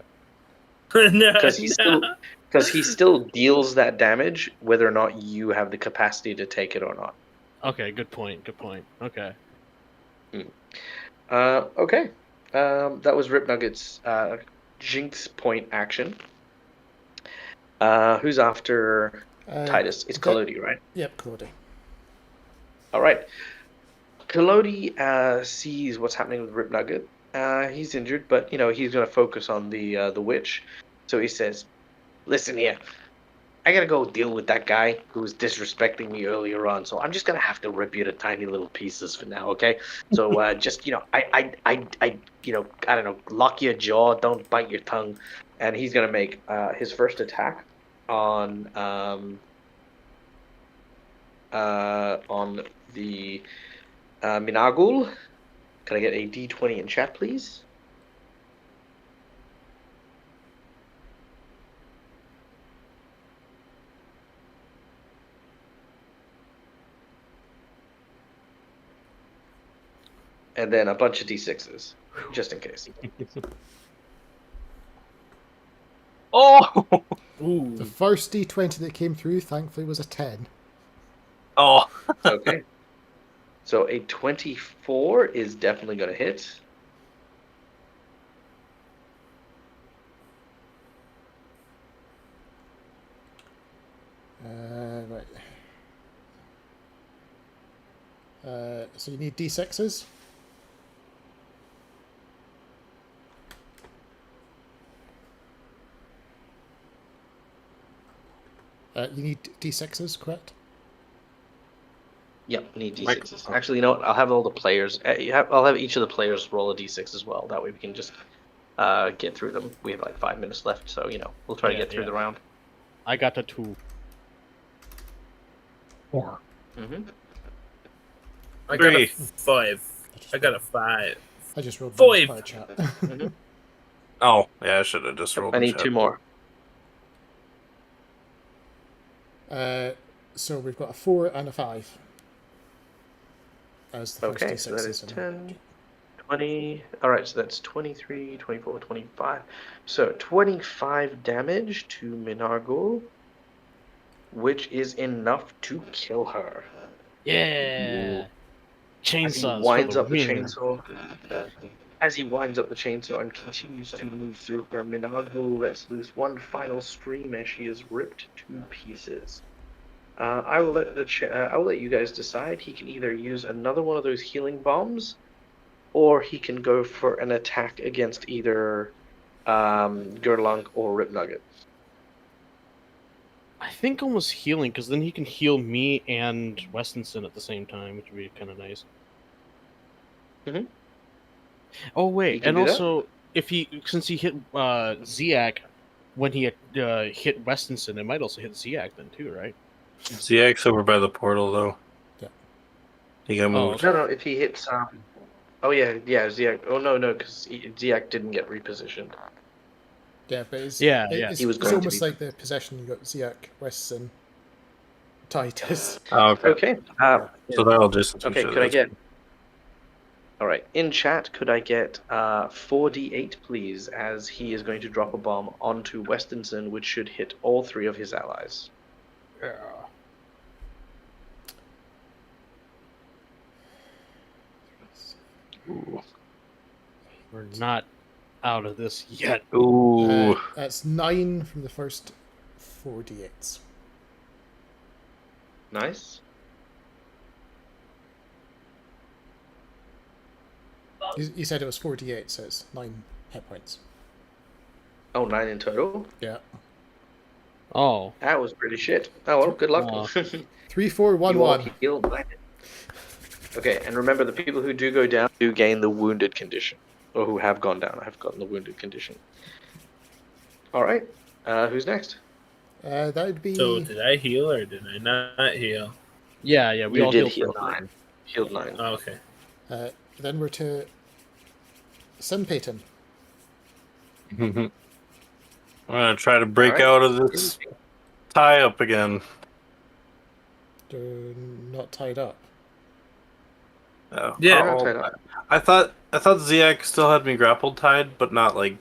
No, because he still deals that damage whether or not you have the capacity to take it or not. Okay, good point. Okay. Okay. That was Rip Nugget's Jinx point action. Who's after Titus? It's Collodi, right? Yep, Claudia. All right. Collodi sees what's happening with Rip Nugget. He's injured, but he's going to focus on the witch. So he says, "Listen here, I gotta go deal with that guy who was disrespecting me earlier on. So I'm just gonna have to rip you to tiny little pieces for now, okay? So just I don't know, lock your jaw, don't bite your tongue." And he's gonna make his first attack on the Minagul. Can I get a D20 in chat, please? And then a bunch of D6s, just in case. Oh! Ooh. The first D20 that came through, thankfully, was a 10. Oh! Okay. So a 24 is definitely going to hit. Right. So you need D6s. You need d6s, correct? Yep, need Mike- d6s. Actually, you know what? I'll have all the players. I'll have each of the players roll a d6 as well. That way we can just get through them. We have like 5 minutes left, so we'll try to get through the round. I got a 2. 4. Mm-hmm. I got a Three. 5. I got a 5. I just rolled Five. by chat. Mm-hmm. Oh, yeah, I should have just rolled. I in need chat. 2 more. So we've got a 4 and a 5. As the first Okay, d6s. so that is in. 10, 20. All right, so that's 23, 24, 25. So 25 damage to Minargul, which is enough to kill her. Yeah. As he Chainsaws. winds for up the win. chainsaw. As he winds up the chainsaw and continues to move through her, Minargul lets loose one final scream as she is ripped to pieces. I will let you guys decide. He can either use another one of those healing bombs, or he can go for an attack against either Gerlunk or Rip Nugget. I think almost healing, because then he can heal me and Westonson at the same time, which would be kind of nice. Mhm. Oh He wait, can and do that? also since he hit Ziak when he hit Westonson, it might also hit Ziak then too, right? ZX over by the portal, though. Yeah. He got moved. No, if he hits. Oh yeah, Ziak. Oh no, because Ziak didn't get repositioned. Yeah, but it's, Yeah, it's, He was it's going to almost be- like the possession. You got Ziak, Wesson, Titus. Oh, okay. Okay. So that'll just. Okay. Could I get? All right. In chat, could I get 4d8, please, as he is going to drop a bomb onto Westonson, which should hit all 3 of his allies. Yeah. We're not out of this yet. Ooh. That's 9 from the first 4d8s. Nice. You said it was 4d8, so it's 9 hit points. Oh, 9 in total. Yeah. Oh, That was pretty shit. Oh well, good luck. Aw. 3, 4, 1, You all 1. healed. Okay, and remember, the people who do go down do gain the wounded condition, or who have gone down have gotten the wounded condition. All right, who's next? That would be. So did I heal or did I not heal? yeah. We You all did healed heal for 9. Healed 9. Oh, okay. Then we're to Sandpoint. I'm gonna try to break Alright. out of this tie up again. They're not tied up. Oh. Yeah. Not Oh, tied up. I thought Ziak still had me grappled tied, but not like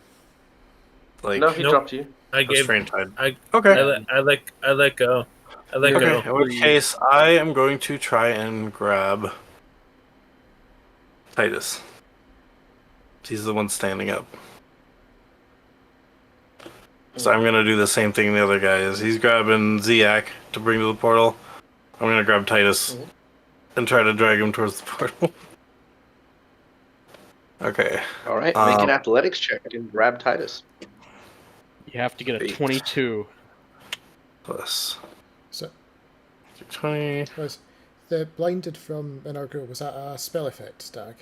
No, he Nope. dropped you. I a gave. strain tied. I Okay. I let go. I let Okay. go. In which case, I am going to try and grab Titus. He's the one standing up. So I'm gonna do the same thing the other guy is. He's grabbing Ziak to bring to the portal. I'm gonna grab Titus and try to drag him towards the portal. Okay. All right, make an athletics check and grab Titus. You have to get a 8. 22. Plus So 20. was the blinded from Minargul, was that a spell effect, Stag?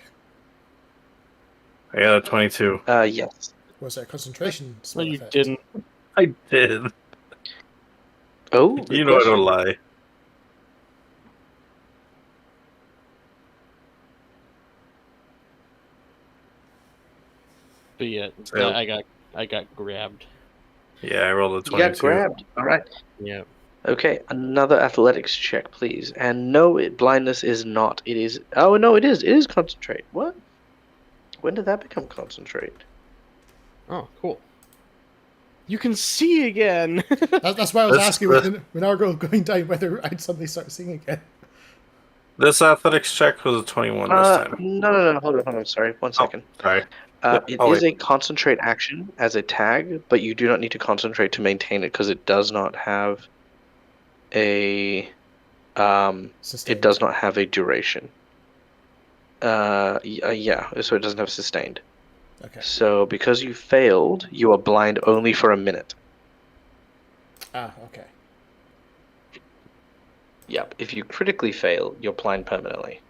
I got a 22. Yes. Was it a concentration spell Well, you effect? didn't. I did. Oh, good You know question. I don't lie. But yeah, So- I got grabbed. Yeah, I rolled a You 22. got grabbed. All right. Yeah. Okay, another athletics check, please. And no, blindness is not. It is. Oh no, it is. It is concentrate. What? When did that become concentrate? Oh, cool. You can see again. That's why I was That's- asking with Minargul going down whether I'd suddenly start seeing again. This athletics check was a 21 this time. No. Hold on. Sorry, 1 second. Sorry. It Oh, is a concentrate action as a tag, but you do not need to concentrate to maintain it because it does not have a Sustained. it does not have a duration. Yeah, so it doesn't have sustained. Okay. So because you failed, you are blind only for a minute. Ah, okay. Yep. If you critically fail, you're blind permanently.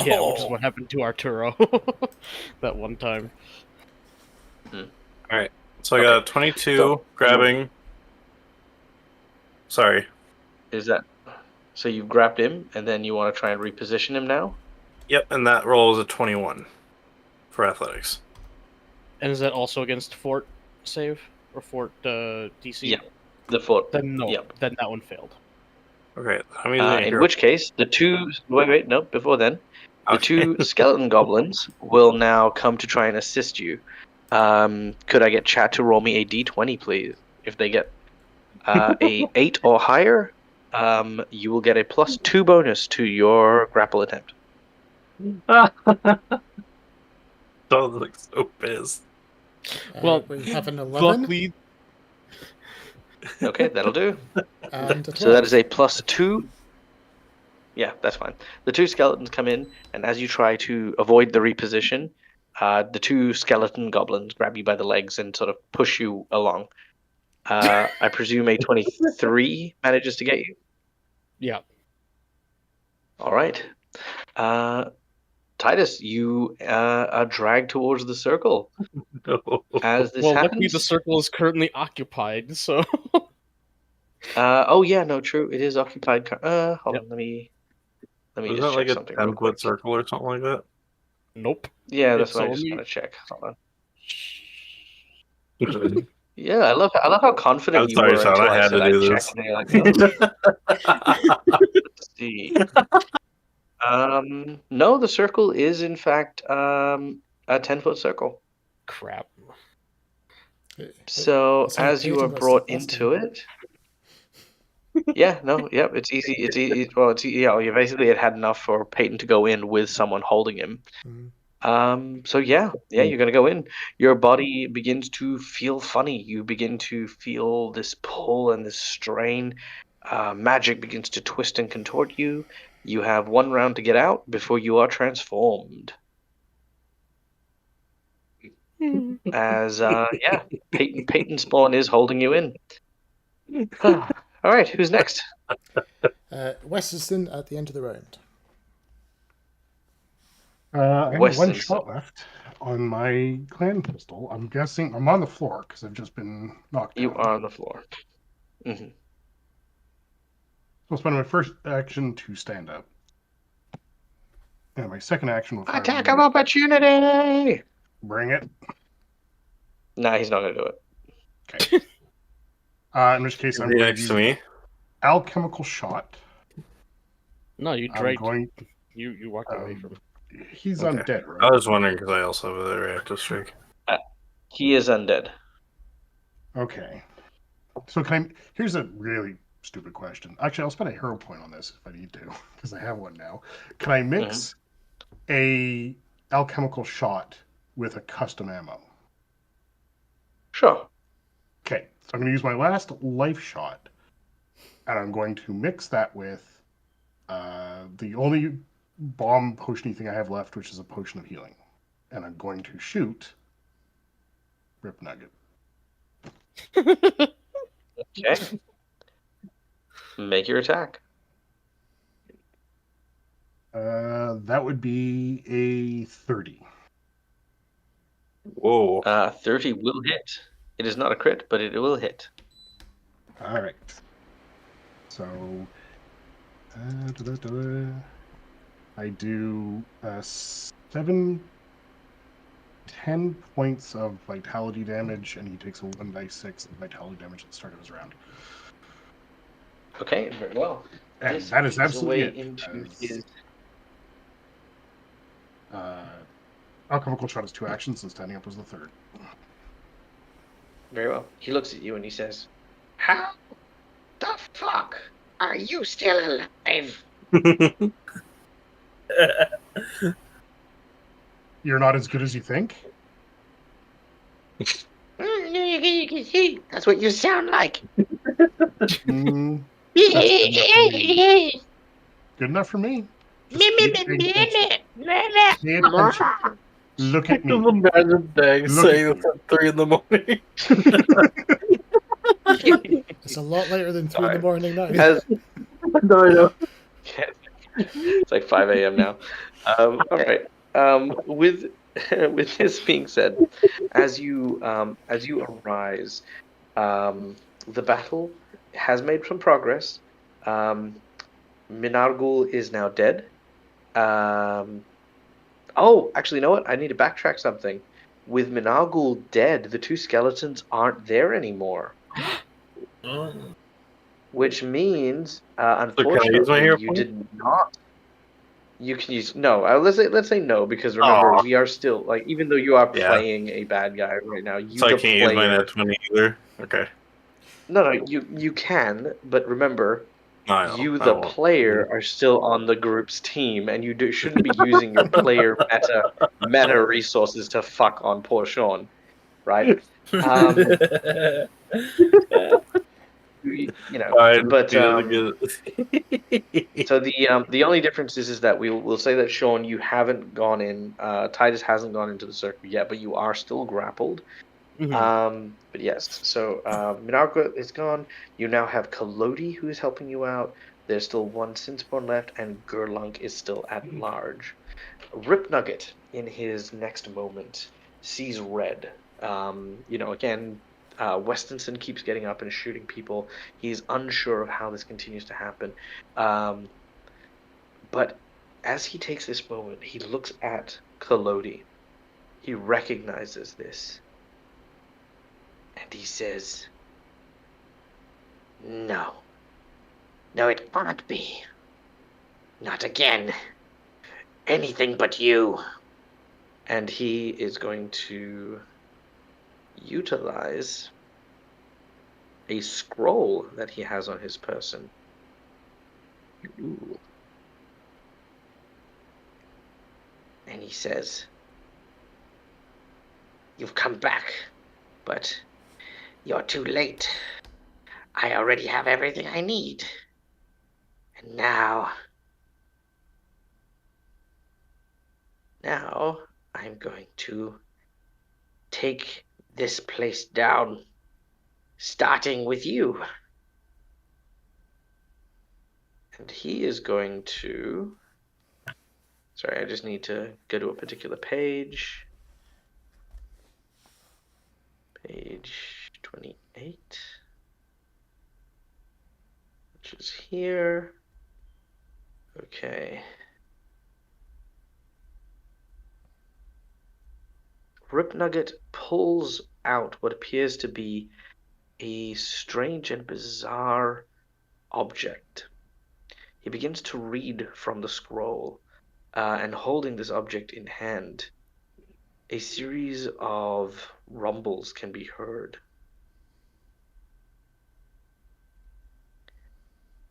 Yeah, which is what happened to Arturo that one time. Alright. So I got a 22 So- grabbing. Sorry. Is that so? You've grabbed him, and then you want to try and reposition him now. Yep, and that roll is a 21 for athletics. And is that also against Fort save or Fort DC? Yeah. The foot. Then no. Yep. Then that one failed. Okay, I'm using a In hero. which case, the two. Wait, no. Before then, the Okay. two skeleton goblins will now come to try and assist you. Could I get chat to roll me a d20, please? If they get a 8 or higher, you will get a +2 bonus to your grapple attempt. Don't look so pissed. Well, we have an 11 Luckily, Okay, that'll do. and a 12. So that is a +2. Yeah, that's fine. The two skeletons come in, and as you try to avoid the reposition, the two skeleton goblins grab you by the legs and sort of push you along. I presume a 23 manages to get you. yeah. All right. Titus, you are dragged towards the circle. No. As this Well, luckily happens. the circle is currently occupied, so Oh yeah, no, true. It is occupied. Hold Yep. on, let me Is just that check like a something real 10 quick. foot circle or something like that? nope. Yeah, that's It's what I just only- want to check. Hold on. Yeah, I love how confident I'm you sorry, were Sean, until I I had said to I'd do check. this. And you're like, no. Let's see. No, the circle is in fact a 10-foot circle. Crap. So It's like as you are Peyton got brought stuck last into it, yeah, no, yep, it's easy. It's easy. Well, it's yeah. You basically had enough for Peyton to go in with someone holding him. So yeah, you're gonna go in. Your body begins to feel funny. You begin to feel this pull and this strain. Magic begins to twist and contort you. You have one round to get out before you are transformed. As Peyton Spawn is holding you in. All right, who's next? Weston at the end of the round. I have one Weston. shot left on my clan pistol. I'm guessing I'm on the floor because I've just been knocked down. You are on the floor. Hmm. So I'll spend my first action to stand up. And my second action will fire Attack one. of opportunity! Bring it. Nah, he's not gonna do it. Okay. In which case, I'm Is he going next to to use me? alchemical shot. No, you I'm tried. going. You walked away from. He's Okay. undead, right? I was wondering because I also have a reactive streak. He is undead. Okay. So can I? Here's a really stupid question. Actually, I'll spend a hero point on this if I need to, because I have one now. Can I mix a alchemical shot with a custom ammo? Sure. Okay, so I'm going to use my last life shot, and I'm going to mix that with the only bomb potion-y thing I have left, which is a potion of healing. And I'm going to shoot Rip Nugget. Okay. Make your attack. That would be a 30. Whoa. 30 will hit. It is not a crit, but it will hit. All right. So, I do 10 points of vitality damage, and he takes a 1d6 of vitality damage at the start of his round. Okay, very well. And This that is eats absolutely away it. into as, his... alchemical shot is 2 actions, and standing up was the 3rd. Very well. He looks at you and he says, How the fuck are you still alive? You're not as good as you think? That's what you sound like. Mm, Me, good enough for me. me, me, me, Pay me. attention. Look at me. Imagine Dag Look saying at this at 3 in the morning. It's a lot later than 3 in the morning now. No, I know. It's like 5 a.m. now. All right. With with this being said, as you arise, the battle has made some progress. Minargul is now dead. Oh, actually, you know what? I need to backtrack something. With Minargul dead, the two skeletons aren't there anymore, Oh. which means, So can I use my unfortunately, hero you point? did not. You can use no. Let's say no because remember Aw. we are still like even though you are Yeah. playing a bad guy right now, you So I the can't use my player. net 20 either? Okay. No, you can, but remember No, I know. you I the won't. player are still on the group's team, and shouldn't be using your player meta resources to fuck on poor Sean, right? Um, Fine. but He doesn't get it. so the only difference is that we'll say that Sean, you haven't gone in. Titus hasn't gone into the circle yet, but you are still grappled. But yes, so Minarca is gone. You now have Kalodi who is helping you out. There's still one Sinsborn left, and Gerlunk is still at large. Rip Nugget, in his next moment, sees red. Again, Westonson keeps getting up and shooting people. He's unsure of how this continues to happen. Um, but as he takes this moment, he looks at Kalodi. He recognizes this. And he says, No. No, it can't be. Not again. Anything but you. and he is going to utilize a scroll that he has on his person. Ooh. And he says, You've come back, but you're too late. I already have everything I need. And now I'm going to take this place down, starting with you. And he is going to. Sorry, I just need to go to a particular page. Page 28. Which is here. Okay. Rip Nugget pulls out what appears to be a strange and bizarre object. He begins to read from the scroll, and holding this object in hand, a series of rumbles can be heard.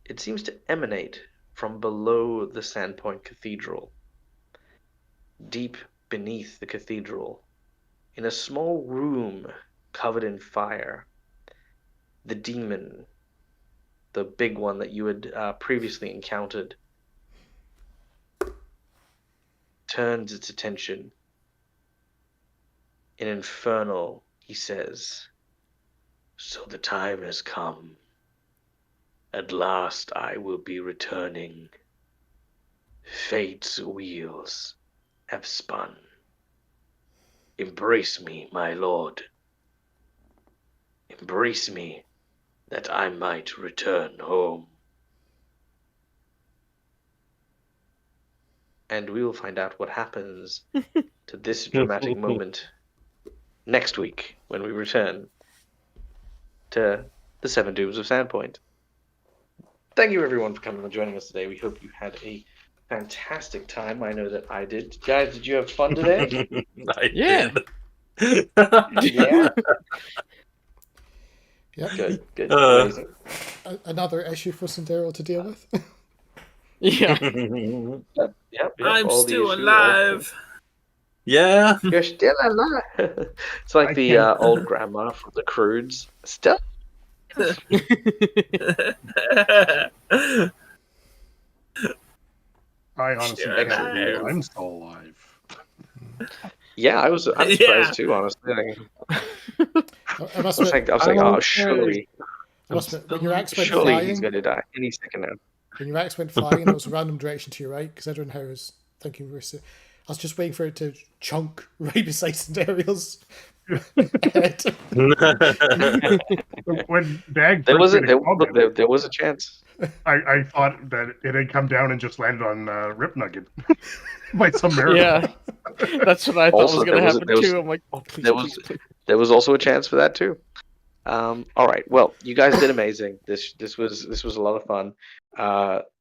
It seems to emanate from below the Sandpoint Cathedral. Deep beneath the cathedral, in a small room covered in fire, the demon, the big one that you had previously encountered, turns its attention. In Infernal, he says, "So the time has come. At last I will be returning. Fate's wheels have spun. Embrace me, my lord. Embrace me, that I might return home." And we will find out what happens to this dramatic moment next week when we return to the Seven Dooms of Sandpoint. Thank you everyone for coming and joining us today. We hope you had a fantastic time. I know that I did. Guys, did you have fun today? I Yeah. did. Yeah. Yep. Good. Uh. Amazing. Another issue for Sandero to deal with. Yeah. Yep. I'm all the still issues, alive. Yeah. You're still alive. It's like I the can't- old grandma from the Croods. Still. I honestly Sure, can't believe I- I'm still alive. Yeah, I'm surprised Yeah. too, honestly. I must admit, I was like, oh, Okay. surely I must admit, when you're actually surely he's flying, going to die any second now. when your axe went flying and it was a random direction to your right, considering how I was thinking we were. I was just waiting for it to chunk right beside Sandariel's head. When Dag There was first a made a comment, there was a chance. I thought that it had come down and just landed on Rip Nugget by some miracle. Yeah, that's what I thought Also, was going to there was- happen there was- too. I'm like, oh, please, there was- please, please. There was also a chance for that too. All right. Well, you guys did amazing. This was a lot of fun.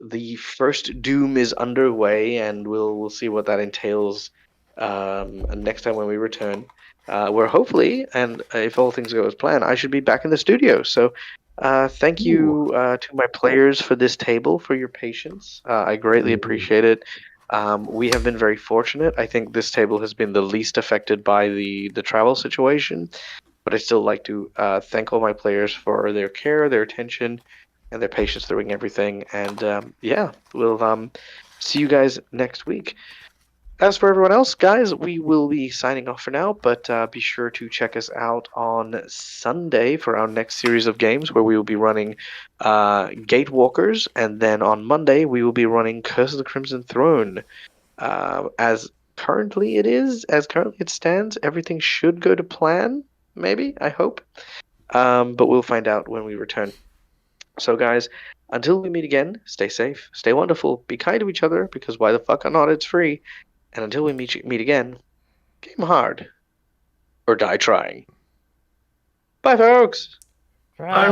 The first Doom is underway, and we'll see what that entails next time when we return. Where hopefully, and if all things go as planned, I should be back in the studio. So, thank you to my players for this table for your patience. I greatly appreciate it. We have been very fortunate. I think this table has been the least affected by the travel situation. But I'd still like to thank all my players for their care, their attention, and their patience during everything. And yeah, we'll see you guys next week. As for everyone else, guys, we will be signing off for now, but be sure to check us out on Sunday for our next series of games where we will be running Gatewalkers, and then on Monday we will be running Curse of the Crimson Throne. As currently it stands, everything should go to plan. Maybe, I hope. But we'll find out when we return. So, guys, until we meet again, stay safe, stay wonderful, be kind to each other, because why the fuck not? It's free. And until we meet again, game hard or die trying. Bye, folks. Right.